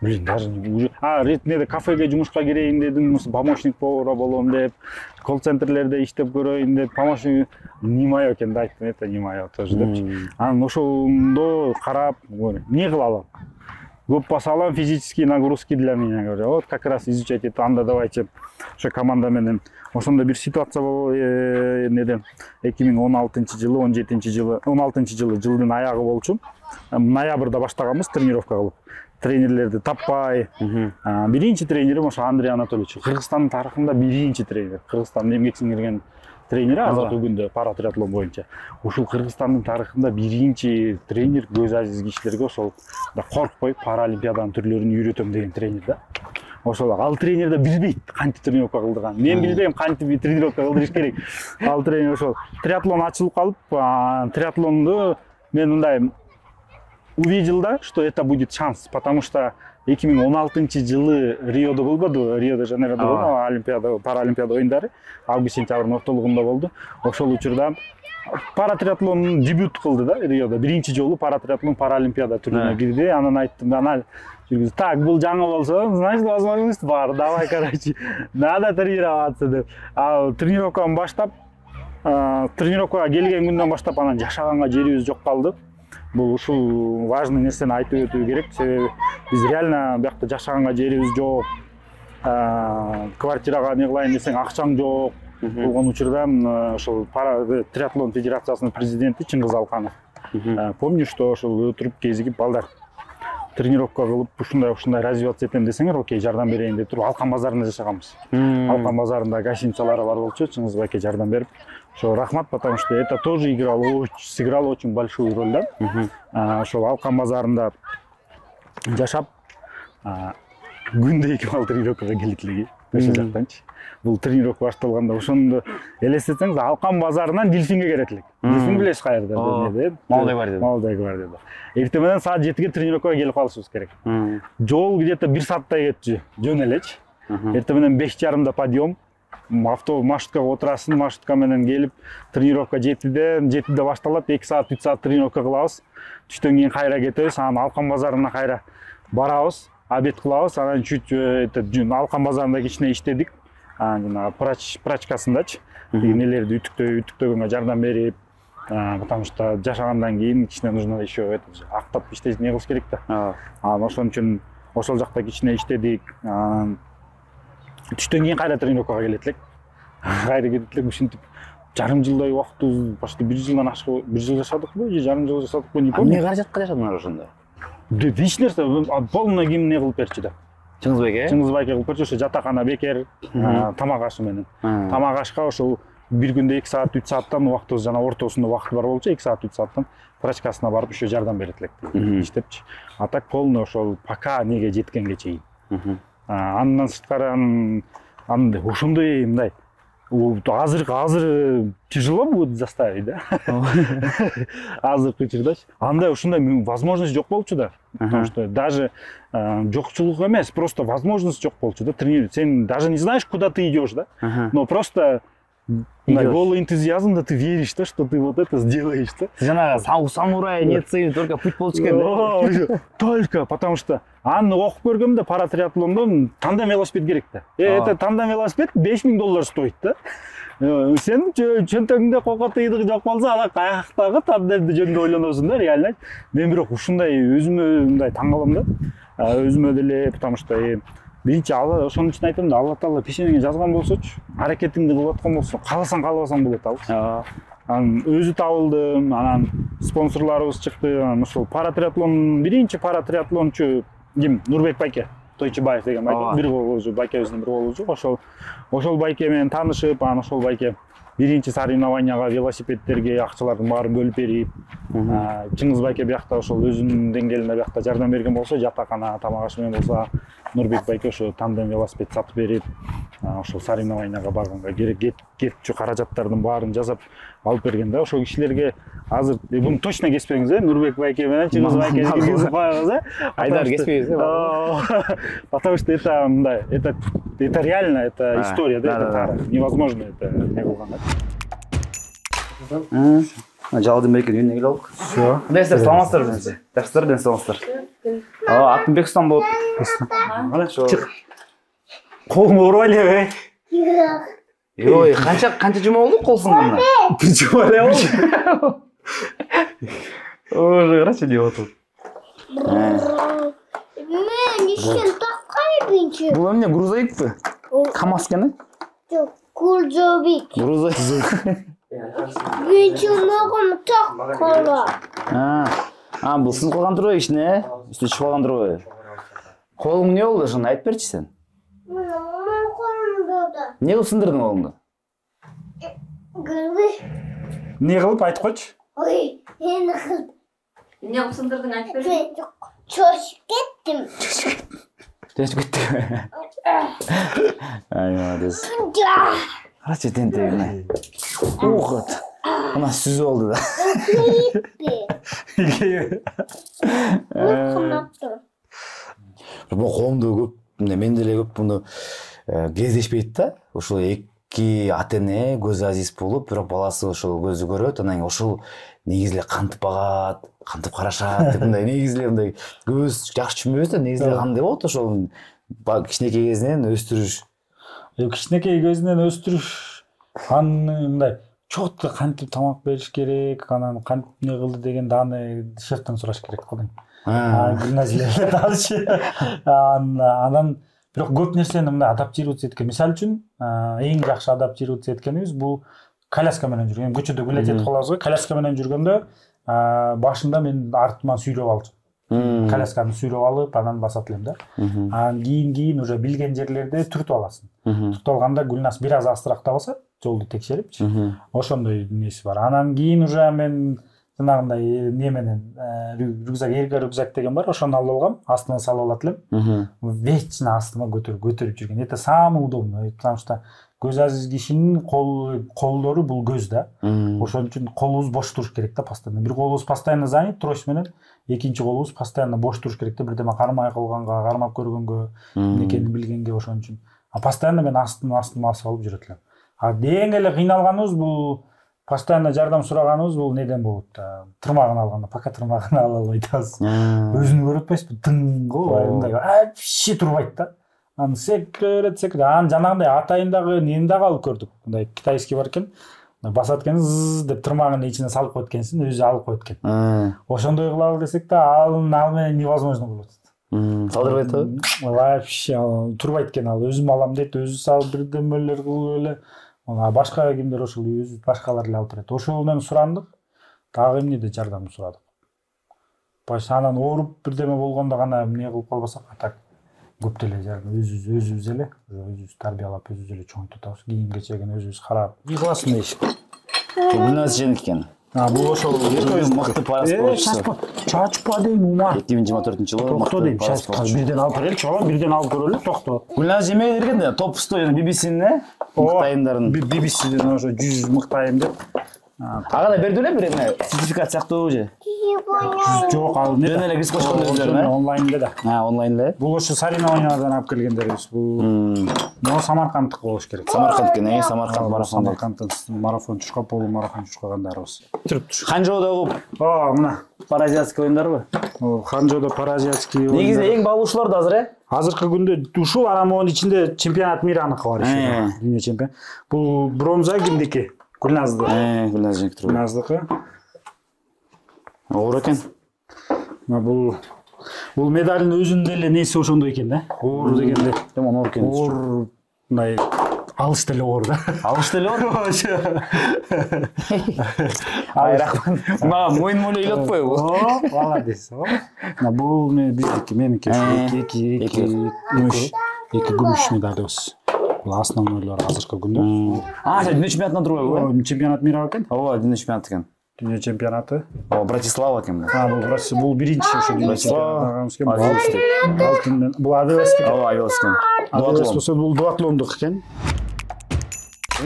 Даже уже неде кафеге жумушка кирейин дедим, помощник повара болом деп, колл-центрлерде иштеп көрөйүн деп, помощник не моё экен да айттым, это не моё тоже депчи. Анан ошондо карап, эмне кыла алам? Көп баса алам, физические нагрузки для меня, говорю. Вот как раз изучать это, анда давайте ошо команда менен. Ошондо бир ситуация болду, неден 2016-жылы, 17-жылы, 16-жылы жылдын аягы болчу. Ноябрда баштаганбыз тренировка кылып. Тренерлерди таппай. Биринчи тренерим ошо Андрей Анатольевич. Кыргызстандын тарыхында биринчи тренер. Кыргызстандын эмгек сиңирген тренери азыркы күндө пара триатлон боюнча. Ушул Кыргызстандын тарыхында биринчи тренер көз азиз кишилерге ошол коркпой паралимпиаданын түрлөрүн үйрөтөм деген тренер да. Ошол ал тренер да билбейт кантип тренировка кылдырган. Мен билбейм кантип тренировка кылдырыш керек. Ал тренер ошол триатлон ачылып калып, триатлонду мен мындай увидел, да, что это будет шанс, потому что 2016 Риодо болбоду, Рио-де-Жанейрода болду, Олимпиада, Паралимпиада оюндары, август-сентябрдын ортолугунда болду. Ошол учурда паратриатлон дебют кылды да, Риодо. Биринчи жолу паратриатлон Паралимпиада түрүнө кирди. Анан айттым, ана жүргүз, так, бул жаңы болсо, значит, возможность бар. Давай, короче, надо тренироваться деп. Ал тренировканы баштап, тренировкага келген күндөн баштап анан жашаганга жерибиз жок калды. Бул ушул важный нерсени айтып өтүү керек. Себеби биз реально биякта жашаганга жерибиз жок. Квартирага не кылайын десең акчаң жок. Болгон учурда ошол триатлон федерациясынын президенти Чыңгыз Алканов. Помню, что ошол өтүрүп кезигип балдар тренировка кылып ушундай развиваться этем десеңер, окей, жардам берейин деп туруп Алкан базарында жашаганбыз. Алкан базарында гостиницалары бар болчу, Чыңгыз байке жардам берип. Ошо рахмат, потому что это тоже сыграло очень большую роль, да. Ошол Алкан базарында жашап, күндө 2 бал тренировкага келет элеги. Ошол жактанчы. Бул тренировка башталганда ошондо элестетсеңиз, Алкан базарынан Дельфинге келет элек. Дельфин билесиз каерде? Малдай бар деди. Малдай бар деди. Эртең менен саат 7-ге тренировкага келип калышыбыз керек. Жол где-то 1 сааттай кетчү, жөн элечи. Эртең менен 5:30да подъем. Маршруткага отурасың, маршрутка менен келип, тренировка 7-де башталат, 2 саат, 3 саат тренировка кылабыз. Түштөн кийин кайра кетебиз, анан Алкан базарына кайра барабыз, обед кылабыз, анан чуть Алкан базарында кичине иштедик. Жана прачкасындачы, нелерди үтүктөгөнгө жардам берип, потому что жашагандан кийин кичине нужно еще актап иштеп не кылыш керек да. Ошон үчүн ошол жакта кичине иштедик. Түштөн кийин кайра тренировкага келет элек. Кайра кетет элек, ушинтип жарым жылдай убактыбыз, почти 1 жылдан ашык, 1 жыл жашадыкпы, же жарым жыл жашадыкпы, не помню. Эмне каражатка жашадыңар ошондо? Эч нерсе, полный кийим не кылып берчү да. Чыңгыз байке? Чыңгыз байке кылып берчү, ошо жатакана бекер, тамак ашы менен. Тамак ашка ошол бир күндө 2 саат, 3 сааттан убактыбыз жана ортосунда убакыт бар болчу, 2 саат, 3 сааттан прачкасына барып ошо жардам берет элек иштепчи. А так полный ошол пока неге жеткенге чейин. Андан сырткары ошондой мындай азыр тяжело будет заставить, да? Азыркы учурдачы. Андай ушундай возможность жок болчу да. Потому что даже жокчулук эмес, просто возможность жок болчу да. Тренировать. Сен даже не знаешь, куда ты идешь, да? Но просто голый энтузиазм, да, ты веришь, да, что ты вот это сделаешь, да? Жанагы самурай нет цели, только путь болчу экен. Только, потому что аны окуп көргөмдө паратриатлондо тандем велосипед керек да. Это тандем велосипед $5000 стоит да. Сен чөнтөгүңдө колго тыйдык жок болсо, ала каяктагы тандемди жөнгө ойлоносуң да, реально. Мен бирок ушундай өзүмө мындай таң калам да. Өзүмө деле, потому что биринчи ошонун үчүн айтам да, Алла Таала пешенеңе жазган болсочу, аракетиңди кылып аткан болсо, кааласаң каалабасаң болот ал. Анан өзү табылды, анан спонсорлорубуз чыкты, анан ошол паратриатлон, биринчи паратриатлончу ким? Нурбек байке, Тойчубаев деген байке, бир болчу, байкебиздин бир болчу. Ошол байке менен таанышып, анан ошол байке биринчи соревнованияга велосипедтерге акчалардын баарын бөлүп берип, Чыңгыз байке биякта ошол өзүнүн деңгээлинде биякта жардам берген болсо, жатакана, тамак аш менен болсо, Нурбек байке ошо тандем велосипед сатып берип, ошол соревнованияга барганга кетчү каражаттардын баарын жасап алып берген да. Ошол кишилерге азыр буну точно кеспеңиз, Нурбек байке менен Чыңгыз байке кесип коюңуз, Айдар кеспейбиз. Потому что это мындай, это реально, это история, да, это тарих. Невозможно это не кылган да. Жалдын берекен үйүнө келип алдык. Всё. Кандайсыздар, саламатсыздарбы өзүңүздөр? Жакшысыздар, ден саламатсыздар. Атым Бекстан болуп. Кана чык. Колуңду уруп эле. Ой, канча жума болду кол сынганда? Бир жума эле болду. Ой, карачы деп отур. Мен иштен таккай биринчи. Бул эмне, грузовикпи? КамАЗ экен, Жок, грузовик. Грузовик. Биринчи ногум таккала. Бул сынып калган турбайбы ичине, үстү чыгып калган турбайбы? Колуң эмне болду ошону айтып берчи сен. Мен колумда да. Эмне кылып сындырдың колуңду? эмне кылып айтып койчу? Ой, эни кыл. Эмне кылып сындырдың айтып бер. Чошуп кеттим. Чечип кетти. Ай, молодец. Да. Карачы тентегине. Ухот. Ана сүзүп алды да. Кынаттыр. Бул коомдо көп, мен деле көп муну кездешпейт да. Ошол эки ата эне көз азиз болуп, бирок баласы ошол көздү көрөт, анан ошол негизи эле кантип багат, кантип карашат деп мындай негизи эле мындай көз жакшы түшүнбөйбүз да, негизи эле кандай болот ошол кичинекей кезинен өстүрүш. Кичинекей кезинен өстүрүш аны мындай чотко кантип тамак бериш керек, анан кантип эмне кылды деген аны шефтен сураш керек го. Гимназия дальше. Анан бирок көп нерсени мындай адаптироваться эткен. Мисалы үчүн, эң жакшы адаптироваться эткенибиз бул коляска менен жүргөн. Көчөдө гулять этип калабыз го. Коляска менен жүргөндө башында мен артыман сүйрөп алдым. Колясканы сүйрөп алып, анан басат элем да. Анан кийин уже билген жерлерде түртүп аласың. Түртүп алганда Гүлназ бир аз астыракта басат, жолду текшерипчи. Ошондой неси бар. Анан кийин уже мен жанагындай не менен рюкзак, эрге рюкзак деген бар, ошону алып алгам, астына салып алат элем. Вечно астыма көтөрүп жүргөн. Это самое удобное, потому что көз азиз кишинин колдору бул көз да. Ошон үчүн колубуз бош туруш керек да постоянно. Бир колубуз постоянно занят трость менен, экинчи колубуз постоянно бош туруш керек да, бирдеме кармай калганга, кармап көргөнгө, эмнекени билгенге ошон үчүн. Постоянно мен астыма асып алып жүрөт элем. Дең эле кыйналганыбыз бул постоянно жардам сураганыбыз бул неден болот да. Тырмагын алганда, пока тырмагын ала албай атабыз. Өзүн көрүп атпайсызбы? Тың го, мындай вообще турбайт да. Аны секрет. Анан жанагындай атайындагы нени дагы алып көрдүк. Мындай китайский бар экен. Басат экен, деп тырмагын ичине салып коет экенсин, өзү алып коет экен. Ошондой кылалы десек да, ал менен невозможно болот. Салдырбайт да? Вообще турбайт экен, ал өзүм алам дейт, өзү салып бирдемелер кылып эле. Башка кимдер ошол өзү башкалар эле алып берет. Ошол менен сурандык. Дагы эмнеде жардам сурадык. Баш анан ооруп бирдеме болгондо гана эмне кылып калбасак, так көп деле жардам өзүбүз эле, өзүбүз тарбиялап, өзүбүз эле чоңойтуп атабыз. Кийин кечегин өзүбүз карап. Ыйласын дейишип. Гүлназ Жениккен. Бул ошол мыкты параспортчусу. Чачпа дейм ума. 2024-жылы Токто дейм. Бирден алып берели, чоң, бирден алып көрөлү, токто. Гүлназ Жемей берген да, топ 100 жана BBC-nin мыктайымдарын. BBC-ден ошо 100 мыктайым деп. Ага да берди эле бир эме сертификат сыяктуу же. Жок, ал не жөн эле кирип койгон өздөрүнө. Онлайнда да. Онлайн эле. Бул ошо соревнованиядан алып келгендерибиз. Бул Самаркандтык болуш керек. Самаркандтын, Самарканд марафон. Самаркандтын марафон чучкап, полумарафон чучкагандарыбыз. Туруптур. Ханжоодогу мына паразиатский оюндарбы? Ханжоодо паразиатский оюндар. Негизи эң баалуучулар да азыр, Азыркы күндө ушул анан монун ичинде чемпионат мира аныкы бар еще. Дүйнө чемпион. Бул бронза кимдики? Гүлназды. Гүлназ Женик. Гүлназдыкы. Оор экен. Бул медалдын өзүндө эле неси ошондой экен да. Оор дегенде. Демон оор экен. Оор мындай алыш деле оор да. Алыш деле оор. Ай рахмат. Моюнума эле ыйлатпайбы? Молодец. Бул биздики, меники эки күмүш медалыбыз. Бул основнойлор азыркы күндө. Дүйнө чемпионатынан турбайбы? Чемпионат мира экен. Ооба, дүйнө чемпионат экен. Дүйнө чемпионаты. Братислава экен бул. Бул биринчи ошо дүйнө чемпионаты. Бул велосипед. Ооба, велосипед. Бул дуатлондук экен.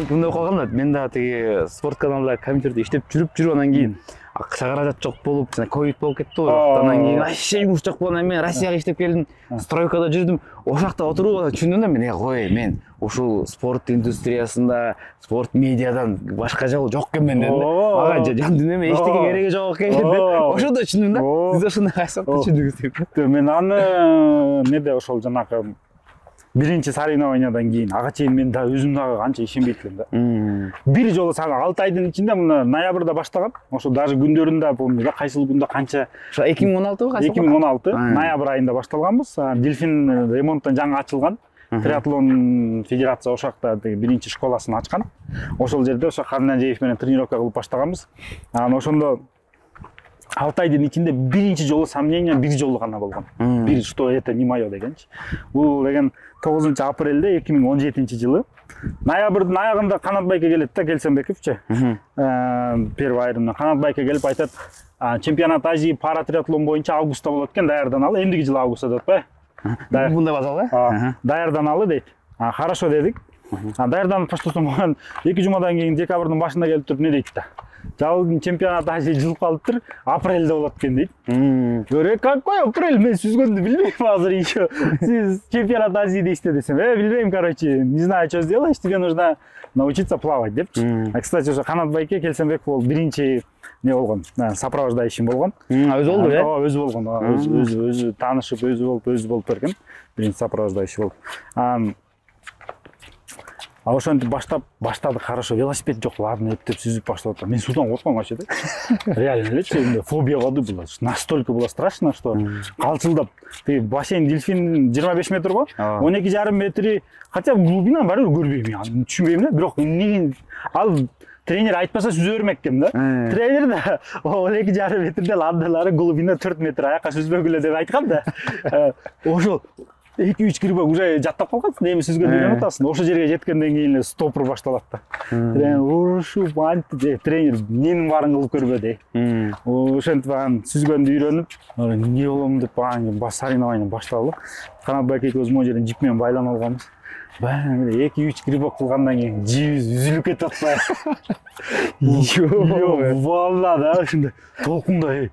Кимде калганда мен да тиги спорт каналда компьютерде иштеп жүрүп анан кийин акча каражат жок болуп, ковид болуп кетти го. Анан кийин вообще жумуш жок болуп, мен Россияга иштеп келдим, стройкада жүрдүм. Ошол жакта отуруп түшүндүм да мен, мен ушул спорт индустриясында, спорт медиадан башка жол жок экен мен дедим. Ага жан дүнөмө эчтеке кереги жок экен деп. Ошондо түшүндүм да. Сиз ошондой кайсыкта түшүндүңүз деп. Мен аны неде ошол жанагы биринчи соревнованиядан кийин ага чейин мен да өзүм дагы канча ишенбейт элем да. Бир жолу 6 айдын ичинде мына ноябрда баштагам. Ошо даже күндөрүндө помню да, кайсыл күндө канча. Ошо 2016 кайсыл? 2016 ноябрь айында башталганбыз. Дельфин ремонттон жаңы ачылган. Триатлон федерация ошол жакта биринчи школасын ачкан. Ошол жерде ошо Карнажеев менен тренировка кылып баштаганбыз. Анан ошондо 6 айдын ичинде биринчи жолу сомнение бир жолу гана болгон. Бир что это не моё дегенчи. Бул деген 9 апрелде 2017 жылы ноябрдын аягында Канат байке келет да, Келсенбековчи. Первый айрымдан Канат байке келип айтат, чемпионат Азии пара триатлон боюнча августта болот экен, даярданалы. Эндиги жылы августта деп атпайбы? Мындай базалы? Даярданалы дейт. Хорошо дедик. Даярданып баштасам, 2 жумадан кийин декабрдын башында келип туруп не дейт да. Жалгы чемпионат Азия жылып калыптыр, апрелде болот экен дейт. Говорю, какой апрель? Мен сүзгөндү билбейм азыр еще. Сиз чемпионат Азии дейсиз десем, билбейм, короче, не знаю, что сделаешь, тебе нужно научиться плавать депчи. Кстати, уже Канат байке Келсенбеков бол биринчи не болгон, сопровождающий болгон. Өзү болду, Өзү болгон, өзү таанышып, өзү болуп берген. Биринчи сопровождающий болуп. Ошентип баштады, хорошо, велосипед жок, ладно, эптеп сүзүп баштап атам. Мен суудан коркком вообще да. Реально элечи, фобия калды было. Настолько было страшно, что калчылдап, бассейн дельфин 25 метр го, 12,5 метри, хотя глубина бар көрбөйм, аны түшүнбөйм да, бирок эмне ал тренер айтпаса сүзө бермек экен да. Тренер да 12,5 метрде андайлары глубина 4 метр аяка сүзбөгүлө деп айткан да. Ошол 2-3 грибок уже жаттап калгансың, эми сүзгөндү үйрөнүп атасың. Ошол жерге жеткенден кийин эле стопор башталат да. Тренер урушуп, антип, тренер менин баарын кылып көрбөдү. Ошентип анан сүзгөндү үйрөнүп, эмне болом деп соревнование башталды. Канат байке экөөбүз могу жерден жип менен байланып алганбыз. 2-3 грибок кылгандан кийин жибиз үзүлүп кетип атпайбы? Валла да, ушундай толкундай.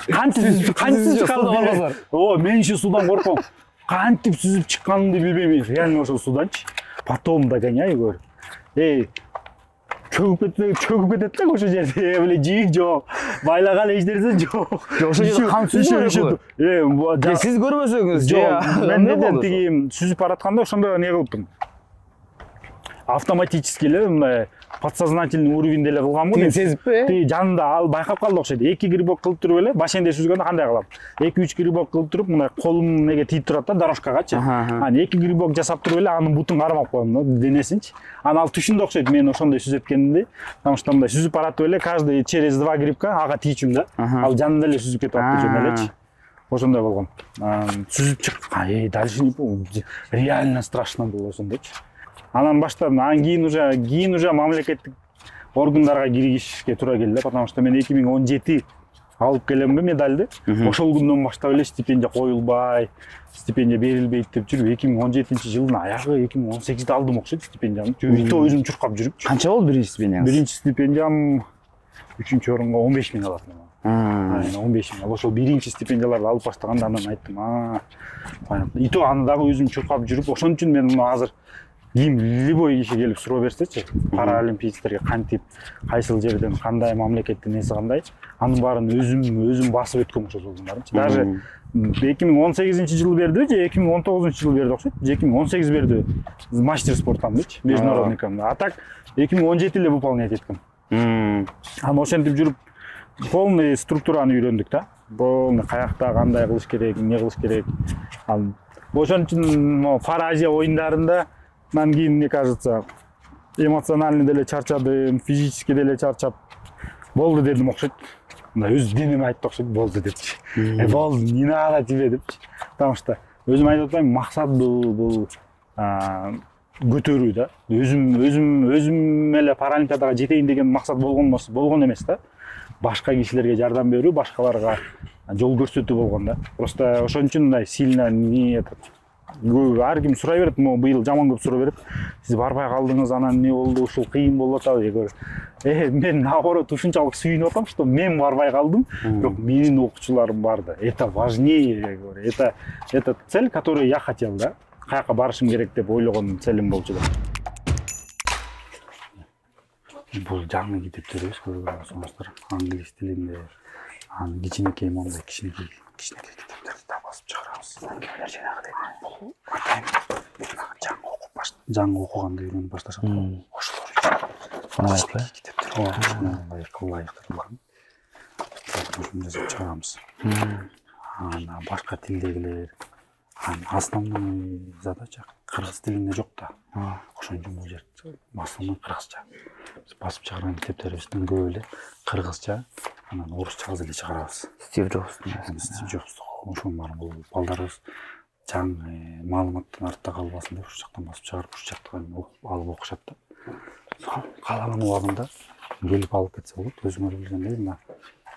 Кантип чыкканды? Мен еще судан корком. Кантип сүзүп чыкканымды билбейм. Реально ошол суданчы. Потом догоняю, говорю. Чөгүп кетет эле ошол жерде. Эле жиби жок. Байлаган эч нерсе жок. Ошол жерде кам сүзүп. Сиз көрбөсөңүз, жок. Мен неден тиги сүзүп баратканда ошондо не кылыптым. Автоматически эле мындай подсознательный уровеньде эле кылгам го. Сезиппи? Тиги жанында ал байкап калды окшойт. 2 грибок кылып туруп эле бассейнде сүзгөндө кандай кылам? 2-3 грибок кылып туруп, мындай колум неге тийип турат да, дорожкагачы. Анан 2 грибок жасап туруп эле анын бутун кармап коем да, денесинчи. Анан ал түшүндү окшойт мен ошондой сүзөткенимди. Потому что мындай сүзүп баратып эле каждый через 2 грибка ага тийчүм да. Ал жанында эле сүзүп кетип атты жөн элечи. Ошондой болгон. Сүзүп чыккан, дальше не помню. Реально страшно было ошондойчу. Анан баштадым. Анан кийин уже мамлекеттик органдарга киргизишке туура келди, потому что мен 2017 алып келемби медалды. Ошол күндөн баштап эле стипендия коюлбай, стипендия берилбейт деп жүрүп 2017-жылдын аягы 2018-де алдым окшойт стипендияны. То өзүм чуркап жүрүп. Канча болду биринчи стипендияңыз? Биринчи стипендиям 3-чү орунга 15 000 алатым. 15 000. Ошол биринчи стипендияларды алып баштаганда андан айттым, понятно. И то аны дагы өзүм чуркап жүрүп, ошон үчүн мен азыр ким любой киши келип суроо берсечи, паралимпийцтерге кантип, кайсыл жерден, кандай мамлекеттин неси кандай, анын баарын өзүм басып өткөм ошол жылдардынчы. Даже 2018-жылы берди же 2019-жылы берди окшойт. 2018 берди мастер спорттандычы, международный команда. А так 2017 эле выполнять эткем. Анан ошентип жүрүп полный структураны үйрөндүк да. Полный каякта кандай кылыш керек, эмне кылыш керек. Ошон үчүн Пара Азия оюндарында мен кийин, мне кажется, эмоционально деле чарчадым, физически деле чарчап болду дедим окшойт. Мындай өз денеме айтты окшойт, болду депчи. Болду, не надо тебе депчи. Потому что өзүм айтып атпаймынбы, максат бул көтөрүү да. Өзүм эле паралимпиадага жетейин деген максат болгон эмес да. Башка кишилерге жардам берүү, башкаларга жол көрсөтүү болгон да. Просто ошон үчүн мындай сильно не ар ким сурай берет, быйыл жаман көп суроо берет. Сиз барбай калдыңыз, анан эмне болду, ушул кыйын болуп атабы? Мен наоборот ушунчалык сүйүнүп атам, что мен барбай калдым, бирок менин окуучуларым барды. Это важнее, я говорю. Это цель, которую я хотел, да. Каяка барышым керек деп ойлогон целим болчу да. Бул жаңы китептерибиз, көргөн болсоңуздар, англис тилинде, кичинекей мондай кичинекей китептерди да басып чыгарабыз. Кимдер жанагы дейт. Бул атайын жаңы окуганды үйрөнүп башташат. Ошолор үчүн ылайыктуу китептер. Ылайыктырылган. Ошону жазып чыгарабыз. Ана башка тилдегилер, основной задача кыргыз тилинде жок да. Ошон үчүн бул жер основной кыргызча. Биз басып чыгарган китептерибиздин көбү эле кыргызча, анан орусча эле чыгарабыз. Стив Джобстун ошонун баарын бул балдарыбыз жаңы маалыматтан артта калбасын деп ушул жактан басып чыгарып ушул жактан алып окушат да. Каалаган убагында келип алып кетсе болот. Өзүңөр билгендей мына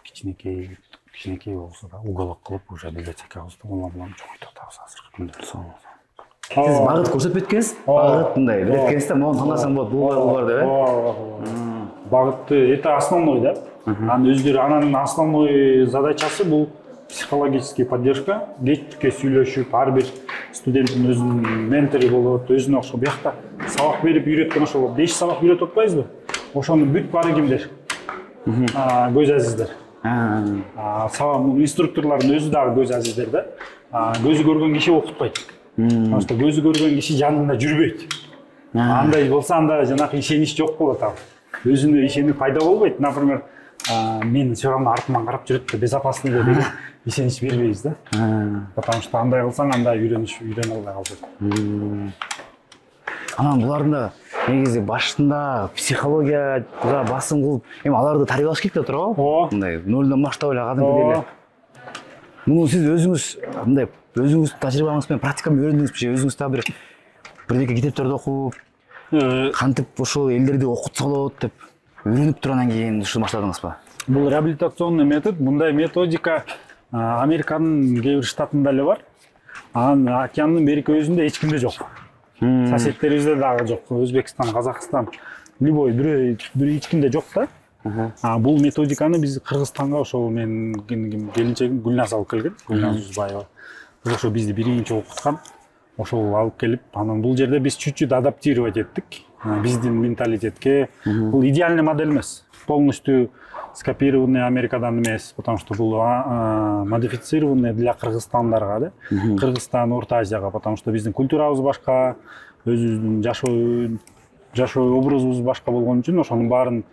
кичинекей болсо да уголок кылып уже библиотекабызды улам чоңойтуп атабыз азыркы күндө. Сиз багыт көрсөтүп кеткенсиз. Багыт мындай бир эткенсиз да, могу тандасаң болот, бул бар деп, э? Багытты это основной, да? Анын основной задачасы бул психологический поддержка. Кечке сүйлөшүп, ар бир студенттин өзүнүн ментору болот, өзүнө окшоо. Биякта сабак берип үйрөткөн ошол. Беш сабак үйрөтүп атпайбызбы? Ошону бүт баары кимдер? Көз азиздер. Инструкторлордун өзү дагы көз азиздер да. Көзү көргөн киши окутпайт. Потому что көзү көргөн киши жанында жүрбөйт. Андай болсо анда жанакы ишенич жок болот ал. Өзүнө ишенүү пайда болбойт. Например, мен все равно артыман карап жүрөт деп безопасный деген ишенич бербейбиз да. Потому что андай кылсаң анда үйрөнө албай калат. Анан булардын да негизи башында психологияга басым кылып, эми аларды тарбиялаш керек да туурабы? Мындай нөлдөн баштап эле кадимки эле. Муну сиз өзүңүз мындай өзүңүз тажрыйбаңыз менен практика менен үйрөндүңүзбү же өзүңүз дагы бирдеке китептерди окуп, кантип ошол элдерди окутса болот деп үйрөнүп туруп анан кийин ушуну баштадыңызбы? Бул реабилитационный метод, мындай методика Американын кээ бир штатында эле бар. Анан океандын берки өзүндө эч кимде жок. Соседтерибизде дагы жок. Өзбекстан, Казакстан, любой бир эч кимде жок да. Бул методиканы биз Кыргызстанга ошол менин келинчегим Гүлназ алып келген. Гүлназ Узбаева. Ошо бизди биринчи окуткан. Ошол алып келип, анан бул жерде биз чуть-чуть адаптировать эттик. Биздин менталитетке. Бул идеальный модель эмес. Полностью скопированный Америкадан эмес, потому что бул модифицированный для Кыргызстандарга, да. Кыргызстан, Орто Азияга, потому что биздин культурабыз башка, өзүбүздүн жашоо образыбыз башка болгон үчүн ошонун баарын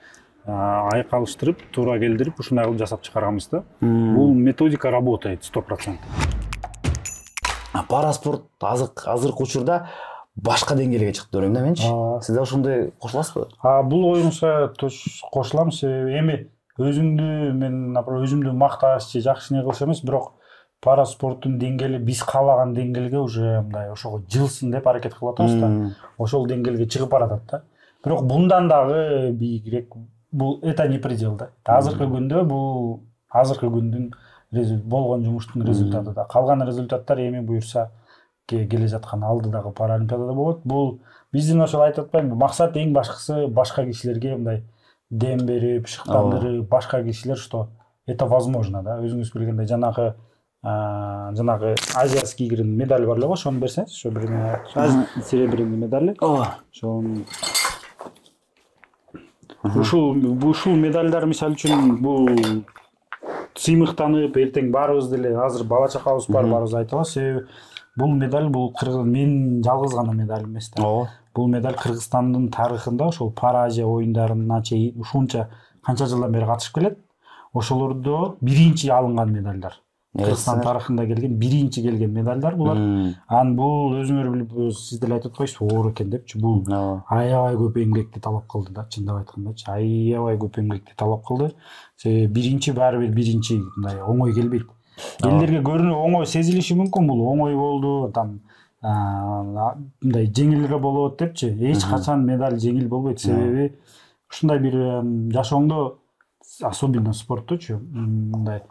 айкалыштырып, туура келдирип, ушундай кылып жасап чыгарганбыз да. Бул методика работает 100%. Параспорт азыркы учурда башка деңгээлге чыкты деп ойлойм да менчи. Сиз да ошондой кошуласызбы? Бул оюңузга кошулам. Эми өзүмдү мен өзүмдү макташ же жакшы не кылыш эмес, бирок параспорттун деңгээли биз каалаган деңгээлге уже мындай ошого жылсын деп аракет кылып атабыз да. Ошол деңгээлге чыгып баратат да. Бирок bundan дагы бийигирээк, бул это не предел да. Азыркы күндө бул азыркы күндүн болгон жумуштун результаты да. Калган результаттар эми буюрса келе жаткан алдыдагы паралимпиадада болот. Бул биздин ошол айтып атпаймынбы, максат эң башкысы башка кишилерге мындай дем берип, шыктандырып, башка кишилер что это возможно да. Өзүңүз билгендей жанагы азиатский игренин медали бар эле го, ошону берсеңиз, ошо бир серебряный медали. Ошону ушул медальдар мисалы үчүн бул сыймыктанып, эртең баарыбыз деле азыр бала чакабыз бар, баарыбыз айтабыз. Себеби бул медаль бул мен жалгыз гана медаль эмес да. Бул медаль Кыргызстандын тарыхында ошол Пара Азия оюндарына чейин ушунча канча жылдан бери катышып келет. Ошолордо биринчи алынган медальдар. Кыргызстан тарыхында биринчи келген медальдар булар. Анан бул өзүңөр билип, сиз деле айтып атпайсызбы, оор экен депчи. Бул аябай көп эмгекти талап кылды да, чындап айткандачы. Аябай көп эмгекти талап кылды. Себеби биринчи баары бир биринчи мындай оңой келбейт. Элдерге көрүнүп оңой сезилиши мүмкүн, бул оңой болду, там мындай жеңил эле болот депчи. Эч качан медаль жеңил болбойт, себеби ушундай бир жашооңдо, особенно спортточу, мындай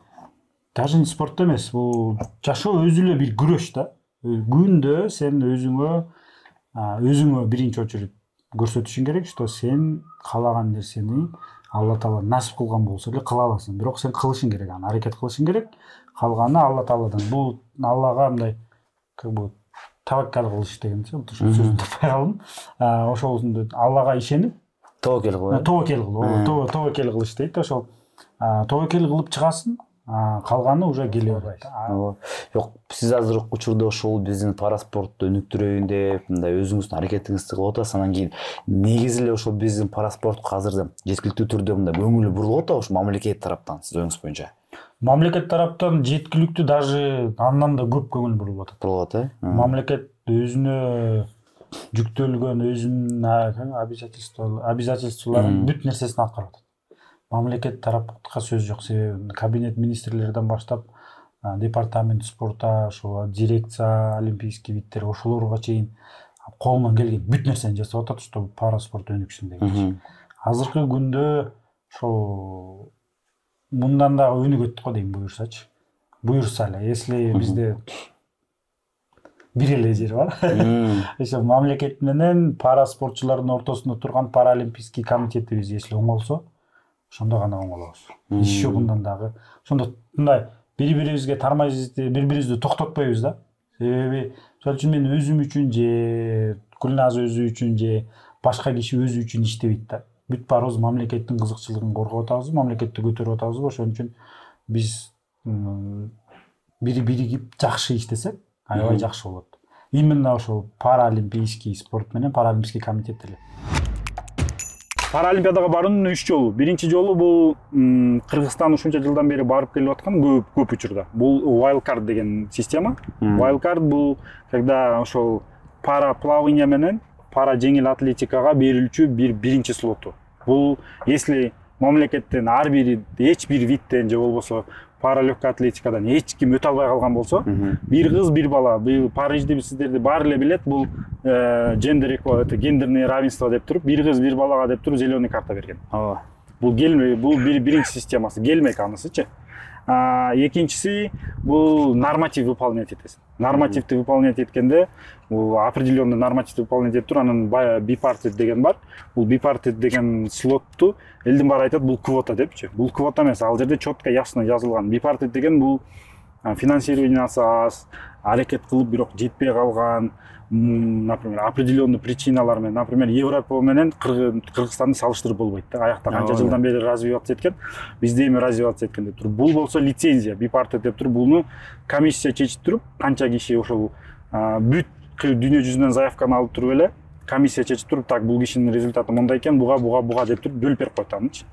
даже не спортто эмес, бул жашоо өзү эле бир күрөш да. Күндө сен өзүңө биринчи очередь көрсөтүшүң керек, что сен каалаган нерсени Алла Таала насип кылган болсо эле кыла аласың. Бирок сен кылышың керек, аны аракет кылышың керек. Калганы Алла Тааладан. Бул Аллага мындай как бы таваккал кылыш деген сөз, ошол сөздү таппай калдым. Ошол Аллага ишенип, тобокел кылыш дейт. Ошол тобокел кылып чыгасың. Калганы уже келе албайт. Жок, сиз азыркы учурда ошол биздин параспортту өнүктүрөйүн деп, мындай өзүңүздүн аракетиңизди кылып атасыз. Анан кийин негизи эле ошол биздин параспортко азыр жеткиликтүү түрдө мындай көңүл бурулуп атабы ошо мамлекет тараптан, сиз оюңуз боюнча? Мамлекет тараптан жеткиликтүү, даже андан да көп көңүл бурулуп атат. Бурулуп атат, э? Мамлекет өзүнө жүктөлгөн өзүнүн обязательстволорун бүт нерсесин аткарып атат. Мамлекет тарапка сөз жок, себеби кабинет министрлерден баштап департамент спорта, ошо дирекция, олимпийский виддер ошолорго чейин колунан келген бүт нерсени жасап атат, что пара спорт өнүксүн деген. Азыркы күндө ошол мындан дагы өнүгөт го дейм, буюрсачы. Буюрса эле, если бизде бир эле жер бар. Ошо мамлекет менен пара спортчулардын ортосунда турган паралимпийский комитетибиз если оңолсо, ошондо гана оңолобуз. Еще мындан дагы. Ошондо мындай бири-бирибизге тармай бири-бирибизди токтотпойбуз да. Себеби мисалы үчүн мен өзүм үчүн же Гүлназ өзү үчүн же башка киши өзү үчүн иштебейт да. Бүт баарыбыз мамлекеттин кызыкчылыгын коргоп атабыз, мамлекетти көтөрүп атабыз. Ошон үчүн биз биригип жакшы иштесек, аябай жакшы болот. Именно ошол паралимпийский спорт менен паралимпийский комитет эле. Паралимпиадага баруунун 3 жолу. Биринчи жолу бул Кыргызстан ушунча жылдан бери барып келип аткан көп учурда. Бул wildcard деген система. Wildcard бул когда ошол пара плавание менен пара жеңил атлетикага берилчү биринчи слоту. Бул если мамлекеттен ар бири эч бир видден же болбосо пара легкий атлетикадан эч ким өтө албай калган болсо, бир кыз, бир бала, бул Парижде сиздерди баары эле билет, бул гендерное равенство деп туруп, бир кыз, бир балага деп туруп зеленый карта берген. Бул биринчи системасы, келмек анысычы. Экинчиси бул норматив выполнять этесиң. Нормативди выполнять эткенде, бул определенный нормативди выполнять этип туруп, анын бипартит деген бар. Бул бипартит деген слотту элдин баары айтат, бул квота депчи. Бул квота эмес, ал жерде четко ясно жазылган. Бипартит деген бул финансированиясы аз, аракет кылып бирок жетпей калган, например, определенный причиналар менен, например, Европа менен Кыргызстанды салыштырып болбойт да. Аякта канча жылдан бери развиваться эткен, бизде эми развиваться эткен деп туруп. Бул болсо лицензия, бипартит деп туруп, буну комиссия чечип туруп, канча киши ошол бүт дүйнө жүзүнөн заявканы алып туруп эле, комиссия чечип туруп, так бул кишинин результаты мындай экен, буга деп туруп бөлүп берип коет анычы.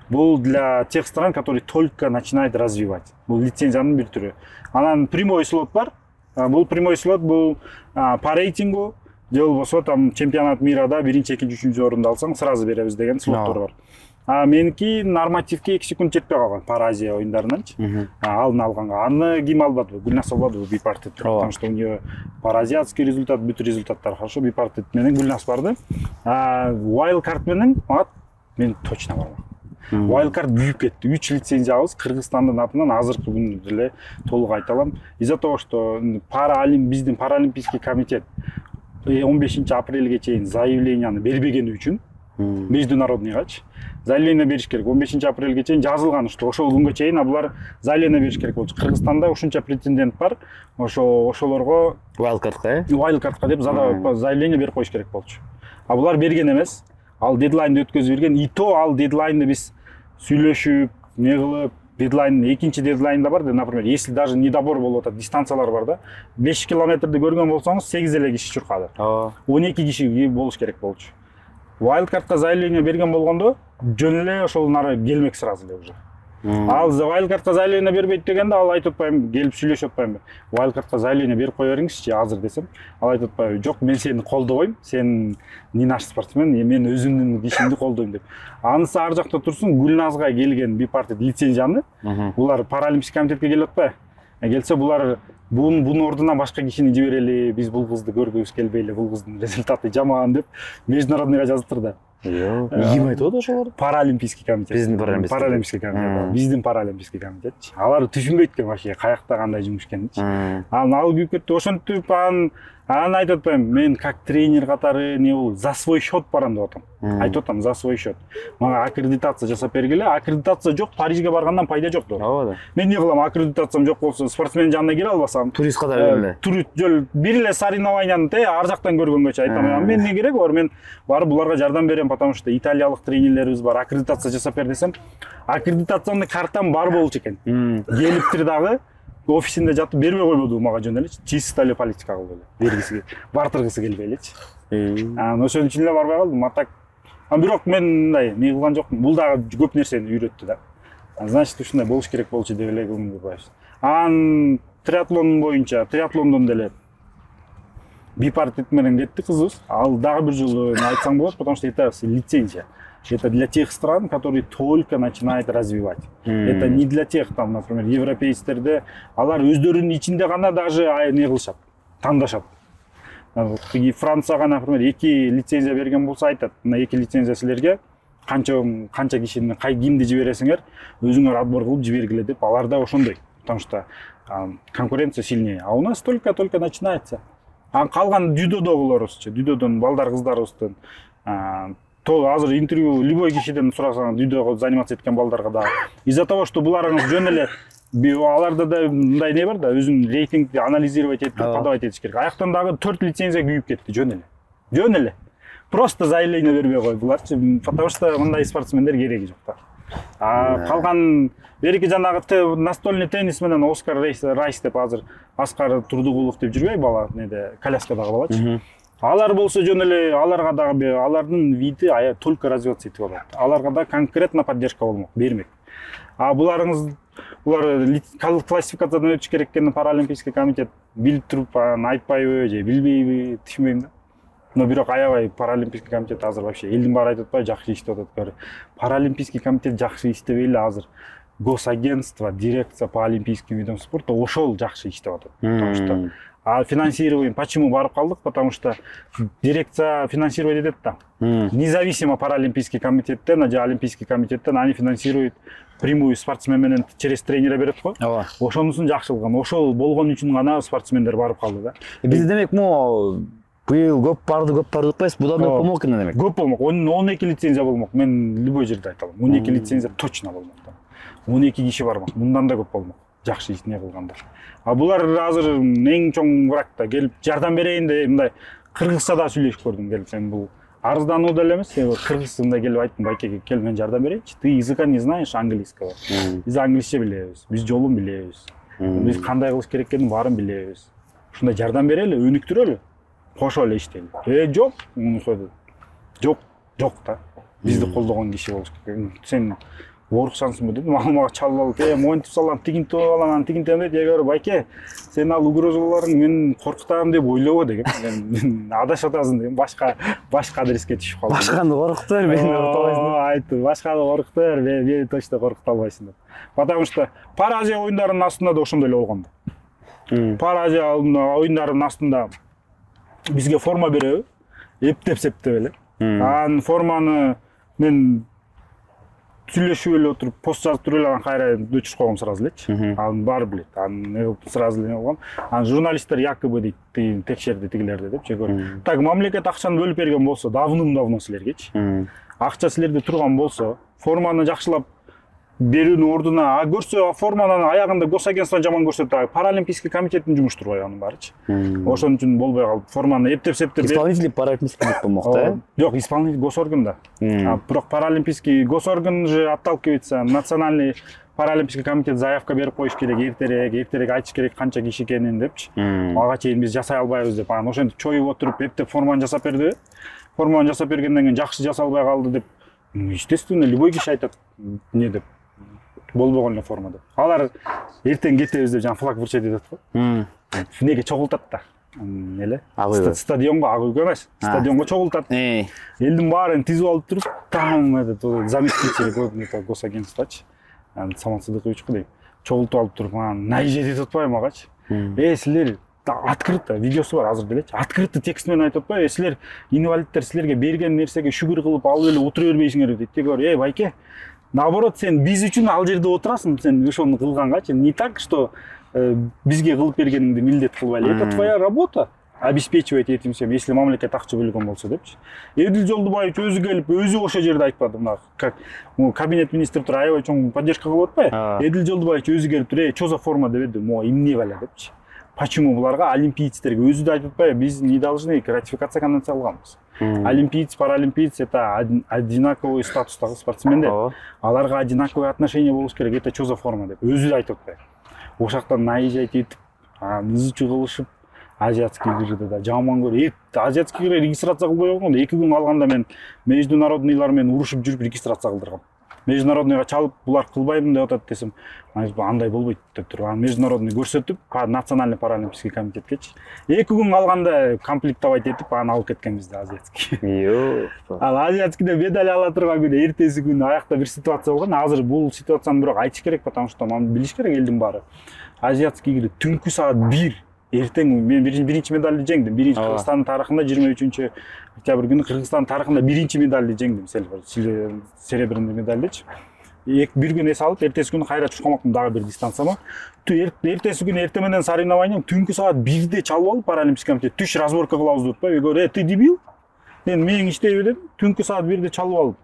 Бул для тех стран, которые только начинают развивать. Бул лицензиянын бир түрү. Анан прямой слот бар. Бул прямой слот бул по рейтингу, же болбосо там чемпионат мирада биринчи, экинчи, үчүнчү орунду алсаң, сразу беребиз деген слоттор бар. Меники нормативке 2 секунд жетпей калган Пара Азия оюндарынанчы. Алдын алганга. Аны ким албады? Гүлназ албады, бипартит. Потому что у нее паразиатский результат, бүт результаттар хорошо. Бипартит менен Гүлназ барды. Wildcard менен мен точно бармам. Wildcard büyük кетти. 3 лицензиябыз Кыргызстандын атынан азыркы күндө деле толук айта алам. Из-за того, что биздин паралимпийский комитет 15 апрелге чейин заявленияны бербегени үчүн международныйгачы заявление бериш керек. 15 апрелге чейин жазылган, что ошол күнгө чейин булар заявление бериш керек болчу. Кыргызстанда ушунча претендент бар, ошолорго wildcardка деп заявление берип коюш керек болчу. Булар берген эмес. Ал дедлайнды өткөзүп берген. И то ал дедлайнды биз сүйлөшүп, не кылып, дедлайн экинчи дедлайнда бар, например, если даже недобор болуп атат, дистанциялар бар да. 5 километрди көргөн болсоңуз 8 эле киши чуркады. 12 киши болуш керек болчу. Wildcardка заявление берген болгондо жөн эле ошол нары келмек сразу эле уже. Ал wildcardка заявление бербейт дегенде ал айтып атпайм, келип сүйлөшүп атпайм. Wildcardка заявление берип кое бериңизчи азыр десем, ал айтып атпайбы, жок, мен сени колдобойм, сен не наш спортсмен, мен өзүмдүн кишимди колдойм деп. Анысы ар жакта турсун, Гүлназга келген бипартит лицензияны, булар паралимпийский комитетке келип атпайбы? Келсе булар бунун ордуна башка кишини жиберели, биз бул кызды көргүбүз келбейли, бул кыздын результаты жаман деп международныйга жазыптыр да. Ким айтып ошолор? Паралимпийский комитет. Биздин паралимпийский комитет. Биздин паралимпийский комитет. Алар түшүнбөйт экен вообще каякта кандай жумуш экенин. Ал күйүп кетти. Ошентип аны айтып атпайм, мен как тренер катары не бул за свой счет барам деп атам. Айтып атам, за свой счет. Мага аккредитация жасап бергиле. Аккредитация жок, Парижге баргандан пайда жок деп. Ооба. Мен не кылам, аккредитациям жок болсо, спортсмен жанына кире албасам. Турист катары эле. Турист бир эле соревнованияны ар жактан көргөнгөчө айтам. Мен не керек бар? Мен барып буларга жардам берем, потому что италиялык тренерлерибиз бар. Аккредитация жасап бер десем, аккредитационный картам бар болчу экен. Келиптир дагы. Офисинде жатып бербей койбоду мага жөн элечи. Чисто эле политика кылып эле. Бергиси, бартыргысы келбей элечи. Ошон үчүн эле барбай калдым. Бирок мен мындай не кылган жокмун. Бул дагы көп нерсени үйрөттү да. Значит, ушундай болуш керек болчу деп эле кылдым. Триатлон боюнча, триатлондон деле бипартит менен кетти кызыбыз. Ал дагы бир жолу айтсаң болот, потому что это лицензия. Это для тех стран, которые только начинают развивать. Это не для тех, там, например, европейцтерде, алар өздөрүнүн ичинде гана даже не кылышат, тандашат. Францияга, например, 2 лицензия берген болсо айтат, мына 2 лицензия силерге канча кишини кимди жибересиңер, өзүңөр отбор кылып жибергиле деп, алар да ошондой. Потому что конкуренция сильнее. А у нас только начинается. А калган дюдодогуларыбызчы, дюдодон балдар кыздарыбыздын азыр интервью любой кишиден сурасаң, дюдого заниматься эткен балдарга да. Из-за того, что буларыңыз жөн эле аларда да мындай не бар да, өзүн рейтингди анализировать этип подавать этиш керек. Аяктан дагы 4 лицензия күйүп кетти, жөн эле. Жөн эле. Просто заявление бербей койдуларчы, потому что мындай спортсмендер кереги жок да. Калган береки жанагы настольный теннис менен Оскар Райс деп азыр Аскар Турдугулов деп жүрбөй бала, неде коляскадагы балачы. Алар болсо жөн эле аларга дагы алардын види только развиваться этип алат. Аларга да конкретно поддержка болмок, бермек. А булар классификациядан өтүш керек экенин Паралимпийский комитет билип туруп айтпайбы же билбейби, түшүнбөйм да. Но бирок аябай Паралимпийский комитет азыр вообще элдин баары айтып атпайбы, жакшы иштеп атат. Паралимпийский комитет жакшы иштебей эле азыр госагентство, дирекция по олимпийским видам спорта ошол жакшы иштеп атат. Потому что финансирование почему барып калдык? Потому что дирекция финансировать этет да. Независимо Паралимпийский комитеттен, же Олимпийский комитеттен они финансируют прямую спортсмен менен через тренера берет го. Ошонусун жакшылыгын, ошол болгон үчүн гана спортсмендер барып калды да. Биз демек быйыл көп бардык эмес, будан да болмок экен демек. Көп болмок. 12 лицензия болмок. Мен любой жерде айталам. 12 лицензия точно болмок. 12 киши бармак. Мындан да көп болмок. Жакшы иш не кылгандар. А булар азыр эң чоң врагда келип жардам берейин деп мындай Кыргызчада сүйлөшүп көрдүм. Келип сен бул арыздануу деле эмес, кыргызчында келип айттым, байке кел мен жардам берейинчи. Ты языка не знаешь английского. Биз англисче билебиз, биз жолун билебиз. Биз кандай кылыш керек экенин баарын билебиз. Ушундай жардам берели, өнүктүрөлү. Кошо эле иштейли. Жок, жок да. Бизди колдогон киши болуш керек. Сен оруксансыңбы дедим, мага чалып алып, монтип салам, тигинтип алам, тигинтем дейт. Я байке, сен ал угрозаларың мен коркутам деп ойлобо деген. Мен адашып атасың деген, башка адреске түшүп калдым. Башканы коркутур, мени коркутабайсың. Айтты, башканы коркутур, мени точно коркута албайсың деп. Потому что Пара Азия оюндарынын астында да ошондой эле болгон. Пара Азия оюндарынын астында бизге форма береби, эптеп-септеп эле. Анын форманы мен сүйлөшүп эле отуруп, пост жазып туруп эле кайра өчүрүп койгом сразу элечи. Анын баары билет. Анын сразу эле болгон. Анын журналисттер якобы дейт, текшерди тигилерди депчи көрүп. Так мамлекет акчаны бөлүп берген болсо, давным-давно силергечи. Акча силерде турган болсо, форманы жакшылап берүүнүн ордуна көрсө форманын аягында госагентство жаман көрсөтөт. Паралимпийский комитеттин жумуштур ғой анын баарычы. Ошон үчүн болбой калып, форманы эптеп-септеп исполнительный паралимпийский комитет болмок да? Жок, исполнительный госорган да. Бирок паралимпийский госорган же отталкивается. Национальный паралимпийский комитет заявка берип коюш керек, эртерээк айтыш керек канча киши экенин депчи. Ага чейин биз жасай албайбыз деп, анан ошентип чоюп отуруп эптеп форманы жасап берди. Форманы жасап бергенден кийин жакшы жасалбай калды деп, естественно, любой киши айтат, не деп. Болбогон эле форма деп. Алар эртең кетебиз деп жана флаг бурчайт деп атат го. Неге чогултат да. Эле. Стадионго, ак үйгө эмес, стадионго чогултат. Элдин баарын тизип алып туруп, там заместитель госагентствочу. Самат Сыдыкович дейм. Чогултуп алып туруп, наезжать этип атпайбы магачы. Силер открыто видеосу бар азыр делечи. Открыто текст менен айтып атпайбы? Силер инвалидтер силерге берген нерсеге шүгүр кылып алып эле отура бербейсиңер дейт. Теге бар, байке, наоборот, сен биз үчүн ал жерде отурасың, сен ошону кылгангачы. Не так, что бизге кылып бергениңди милдет кылбайлы. Это твоя работа. Обеспечивать этим всем, если мамлекет акча бөлгөн болсо депчи. Эдил Жолдубаевич өзү келип, өзү ошол жерде айтпады. Мына как кабинет министри туруп аябай чоң поддержка кылып атпайбы? Эдил Жолдубаевич өзү келип туруп, что за форма деп эмне бала депчи. Почему буларга олимпийцтерге өзү да айтып атпайбы? Биз не должны ратификация конвенция алганбыз. Олимпиец, паралимпиец это одинаковый статустагы спортсмендер. Аларга одинаковое отношение болуш керек. Это что за форма деп өзү да айтып атпайбы? Ошактан наезжать этип, ызычы кылышып, азиатский игрыда да жаман көрөт. Азиатский игры регистрация кылбай койгон. 2 күн калганда мен международныйлар менен урушуп жүрүп регистрация кылдыргам. международныйга чалып булар кылбайбын деп атат десем, андай болбойт деп туруп, анан международный көрсөтүп, национальный паралимпийский комитеткечи 2 күн калганда комплектовать этип анан алып кеткенбиз да азиатский. Ал азиатскийде медаль ала турган күнү эртеси күнү аякта бир ситуация болгон. Азыр бул ситуацияны бирок айтыш керек, потому что маны билиш керек элдин баары. Азиатскийде түнкү саат 1 эртең мен биринчи медальды жеңдим. Биринчи Кыргызстандын тарыхында 23 октябрь күнү Кыргызстандын тарыхында биринчи медальды жеңдим. Серебряный медальдычы. Bir gün эс алып, эртеси күнү кайра чуркамактын дагы бир дистанцияма. Эртеси күнү эртең менен соревнованием түнкү саат 1де чалып алып паралимпийский комитет түш разборка кылабыз деп атпайбы. Говорю, ты дебил? Мен менин иштейби дедим. Түнкү саат 1де чалып алып.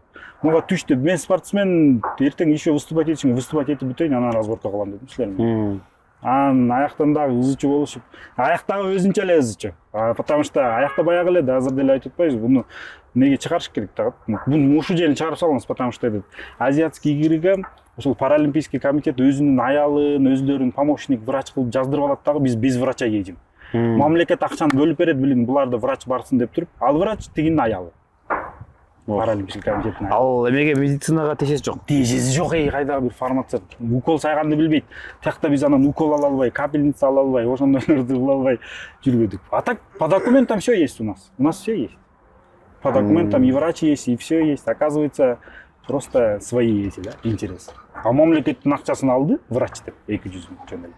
Мага түш деп, мен спортсмен эртең еще выступать этип бүтөйүн, анан разборка кылам дедим силерге. Анан аяктан дагы ызычы болушуп, аяктагы өзүнчө эле ызычы. Потому что аякта баягы эле азыр деле айтып атпайбызбы, буну неге чыгарыш керек да. Буну ушул жерин чыгарып салыңыз, потому что этот азиатский игрге ошол паралимпийский комитет өзүнүн аялын, өзлөрүн помощник врач кылып жаздырып алат дагы, биз без врача едим. Мамлекет акчаны бөлүп берет, билин, буларды врач барсын деп туруп, ал врач тигинин аялы. Паралимпийский комитеттин. Ал эмеге медицинага тиешеси жок. Тиешеси жок, кайдагы бир фармацевт. Укол сайганды билбейт. Тиякта биз анан укол ала албай, капельница ала албай, ошондойлорду кыла албай жүрбөдүк. А так по документам все есть у нас. У нас все есть. По документам и врач есть, и все есть. Оказывается, просто свои эти, да, интересы. А мамлекеттин акчасын алды врач деп 200 мың жөнөтүп.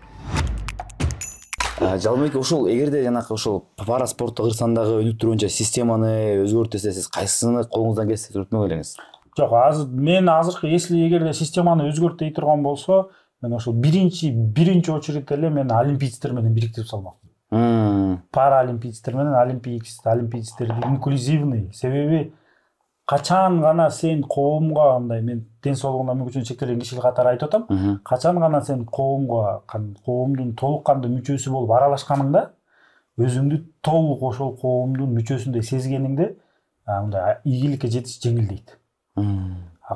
Жалмек, ушул эгерде жанакы ушул пара спортто Кыргызстандагы өнүктүрүүчү системаны өзгөртөсө, сиз кайсыны колуңуздан келсе түртмөк элеңиз? Жок, мен азыркы если эгерде системаны өзгөрт дей турган болсо, мен ошол биринчи очередь эле мен олимпийцтер менен бириктирип салмакмын. Паралимпийцтер менен олимпийцтерди инклюзивный. Себеби качан гана сен коомго, андай мен ден соолугуна мүмкүнчүлүгү чектелген киши катары айтып атам, качан гана сен коомдун толук кандуу мүчөсү болуп аралашканыңда, өзүңдү толук ошол коомдун мүчөсүндөй сезгениңде, мындай ийгиликке жетиш жеңилдейт.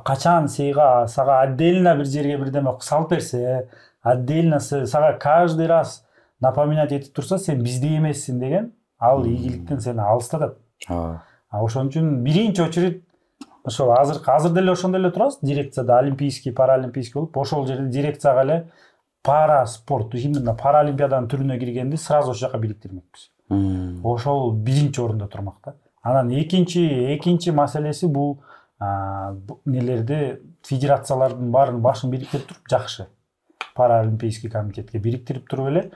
Качан сага отдельно бир жерге бирдеме салып берсе, отдельно сага каждый раз напоминать этип турса, сен бизде эмессиң деген, ал ийгиликтен сени алыстатат. Ошон үчүн биринчи очередь ошол азыр деле ошондой эле турабыз, дирекцияда олимпийский, паралимпийский болуп, ошол жерде дирекцияга эле пара спорт, именно паралимпиаданын түрүнө киргенди сразу ошол жака бириктирмекпиз. Ошол биринчи орунда турмак да. Анан экинчи маселеси бул нелерди федерациялардын баарын башын бириктирип туруп, жакшы паралимпийский комитетке бириктирип туруп эле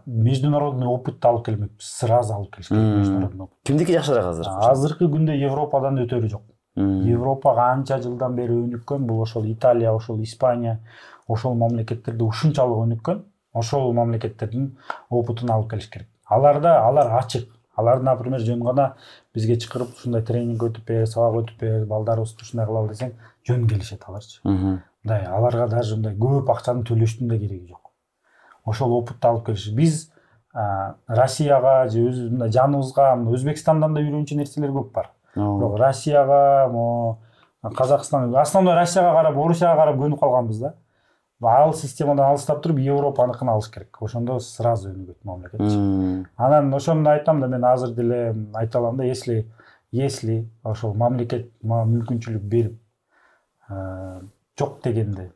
международный опытты алып келмекпиз, сразу алып келиш керек международный опыт. Кимдики жакшыраак азыр? Азыркы күндө Европадан өтөрү жок. Европа канча жылдан бери өнүккөн, бул ошол Италия, ошол Испания, ошол мамлекеттерде ушунчалык өнүккөн, ошол мамлекеттердин опытын алып келиш керек. Алар ачык. Алар, например, жөн гана бизге чакырып ушундай тренинг өтүп бер, сабак өтүп бер, балдарыбызды ушундай кылалы десең, жөн келишет аларчы. Мындай аларга даже мындай көп акчаны төлөштүн да кереги жок. Ошол опытты алып келиш. Биз Россияга же өзүбүздүн жаныбызга, Өзбекстандан да үйрөнчү нерселер көп бар. Бирок Россияга, Казакстан, основной Россияга карап, Орусияга карап көнүп калганбыз да. Ал системадан алыстап туруп Европаныкын алыш керек. Ошондо сразу өнүгөт мамлекет. Анан ошону айтам да, мен азыр деле айта алам да, если ошол мамлекет мүмкүнчүлүк берип жок дегенде,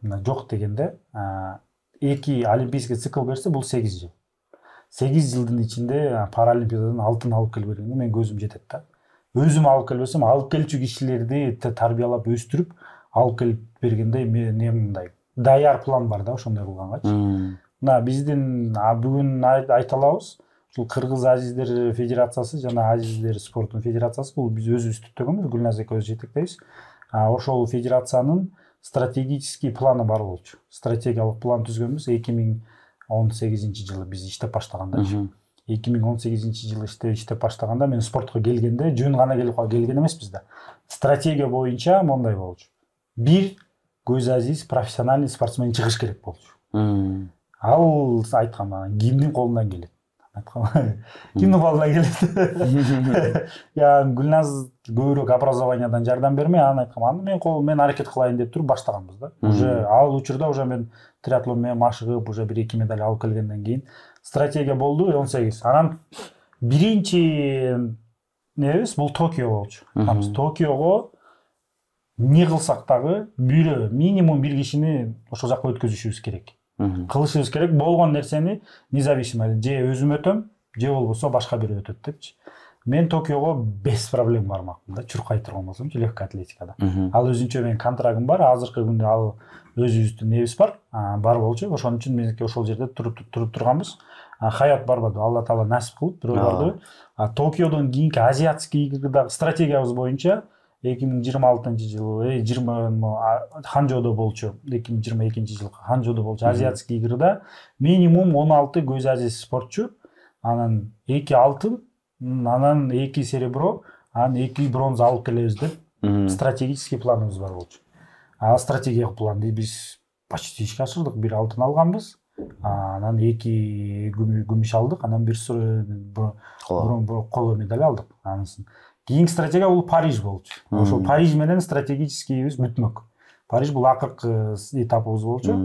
2 олимпийский цикл берсе, бул 8 жыл. 8 жылдын ичинде паралимпиададан алтын алып келип бергенде мен көзүм жетет да. Өзүм алып келбесем, алып келчү кишилерди тарбиялап өстүрүп алып келип бергенде мен мындай даяр план бар да, ошондой кылгангачы. Мына биздин бүгүн айта алабыз, ушул Кыргыз Азиздер Федерациясы жана Азиздер спорттун федерациясы, бул биз өзүбүз түптөгөнбүз, Гүлназ экөөбүз жетектейбиз. Ошол федерациянын стратегический планы бар болчу. Стратегиялык план түзгөнбүз 2018-жылы биз иштеп баштагандачы. 2018-жылы иштеп баштаганда мен спортко келгенде жөн гана келген эмеспиз да. Стратегия боюнча мондай болчу. 1 көз азиз профессиональный спортсмен чыгыш керек болчу. Ал айткан, кимдин колунан келет? Кимдин колунан келет? Я Гүлназ көбүрөөк образованиядан жардам бермей, анан айткан, мен аракет кылайын деп туруп баштаганбыз да. Уже ал учурда уже мен триатлон менен машыгып, уже 1-2 медаль алып келгенден кийин стратегия болду 18. Анан биринчи небиз бул Токио болчу. Токиого эмне кылсак дагы минимум бир кишини ошол жака өткөзүшүбүз керек. Кылышыбыз керек, болгон нерсени независимо же өзүм өтөм, же болбосо башка бири өтөт депчи. Мен Токиого без проблем бармакмын да, чуркай турган болсомчу легкий атлетикада. Ал өзүнчө менин контрагым бар, азыркы күндө ал өзүбүздүн небиз бар болчу. Ошон үчүн меники ошол жерде туруп турганбыз. Хаят барбады, Алла Таала насип кылып бирөө барды. Токиодон кийинки азиатский игрдагы стратегиябыз боюнча 2026-жылы 20 Ханчжоудо болчу. 2022-жылы Ханчжоудо болчу азиатский игрда минимум 16 көз ажиз спортчу, анан 2 алтын, анан 2 серебро, анан 2 бронза алып келебиз деп стратегический планыбыз бар болчу. Стратегиялык планды биз почти ишке ашырдык. 1 алтын алганбыз, анан 2 күмүш алдык, анан 1 коло медаль алдык. Анысын кийинки стратегия бул Париж болчу. Ошол Париж менен стратегическийбиз бүтмөк. Париж бул акыркы этапыбыз болчу.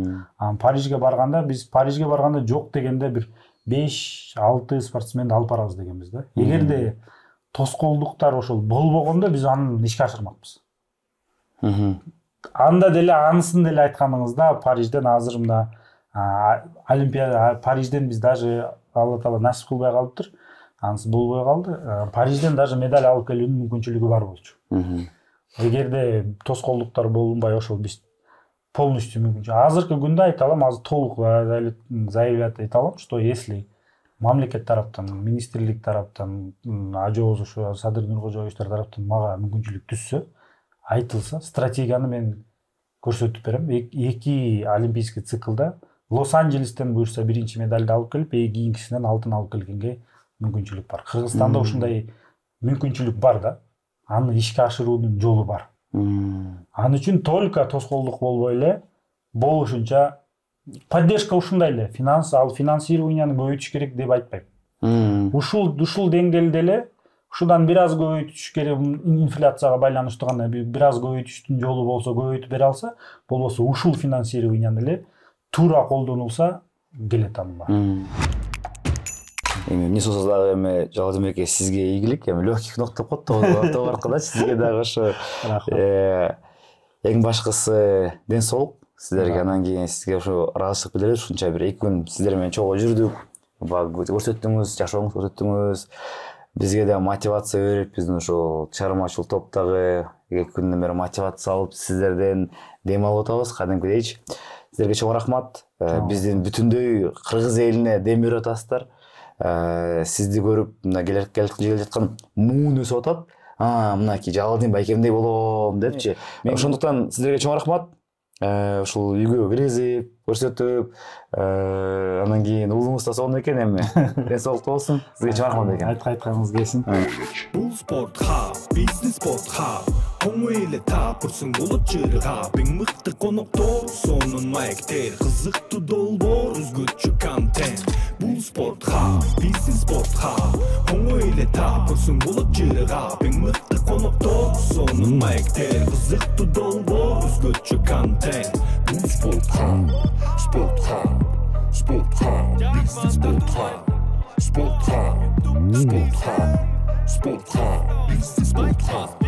Парижге барганда жок дегенде бир 5-6 спортсменди алып барабыз дегенбиз да. Эгерде тоскоолдуктар ошол болбогондо биз аны ишке ашырмакпыз. Анда деле анысын деле айтканыңызда Парижден азыр мына Олимпиада Парижден биз даже Алла Таала насип кылбай калыптыр. Анысы болбой калды. Парижден даже медаль алып келүүнүн мүмкүнчүлүгү бар болчу. Эгерде тоскоолдуктар болунбай ошол биз полностью мүмкүнчү. Азыркы күндө айта алам, азыр толук заявлять айта алам, что если мамлекет тараптан, министрлик тараптан, ажообуз ошо Садыр Нуркожоевичтер тараптан мага мүмкүнчүлүк түшсө, айтылса, стратегияны мен көрсөтүп берем. 2 олимпийский циклда Лос-Анджелестен буюрса биринчи медальды алып келип, кийинкисинен алтын алып келгенге мүмкүнчүлүк бар. Кыргызстанда ушундай мүмкүнчүлүк бар да. Аны ишке ашыруунун жолу бар. Аны үчүн только тоскоолдук болбой эле, болушунча поддержка ушундай эле, финансированияны көбөйтүш керек деп айтпайм. Ушул деңгээлде эле, ушудан бир аз көбөйтүш керек, инфляцияга байланыштуу гана бир аз көбөйтүштүн жолу болсо көбөйтүп бере алса, болбосо ушул финансированияны эле туура колдонулса келет анба. Эмне болсо дагы эми Жалалдинбек сизге ийгилик, эми легкий ноктоп котту аркылуу сизге дагы ошо эң башкысы ден соолук сиздерге, анан кийин сизге ошо ыраазычылык билдиребиз. Ушунча бир 2 күн сиздер менен чогуу жүрдүк, көрсөттүңүз, жашооңузду көрсөттүңүз, бизге да мотивация берип, биздин ошол чыгармачыл топтогу 2 күндөн бери мотивация алып сиздерден дем алып атабыз кадимкидейчи. Сиздерге чоң рахмат. Биздин бүтүндөй кыргыз элине дем берип атасыздар. Сизди көрүп мына келип жаткан муун өсүп атат. Мынакей Жалалдин байкемдей болом депчи. Ошондуктан сиздерге чоң рахмат. Ушул үйгө киргизип, көрсөтүп, анан кийин уулуңуз да сонун экен эми. Ден соолуктуу болсун. Сизге чоң рахмат экен. Айтканыңыз келсин. Бул спорт хаб, бизнес спорт хаб. Коңу эле тапырсың болуп жырга, эң мыкты коноктор, сонун маектер, кызыктуу долбоор, өзгөчө контент. Бул спорт хаб, бизнес спорт хаб. Коңу эле тапырсың болуп жырга, эң мыкты коноктор, сонун маектер, кызыктуу долбоор, өзгөчө контент. Бул спорт хаб, спорт хаб, спорт хаб, бизнес спорт хаб, спорт хаб, спорт хаб, спорт хаб, бизнес спорт хаб.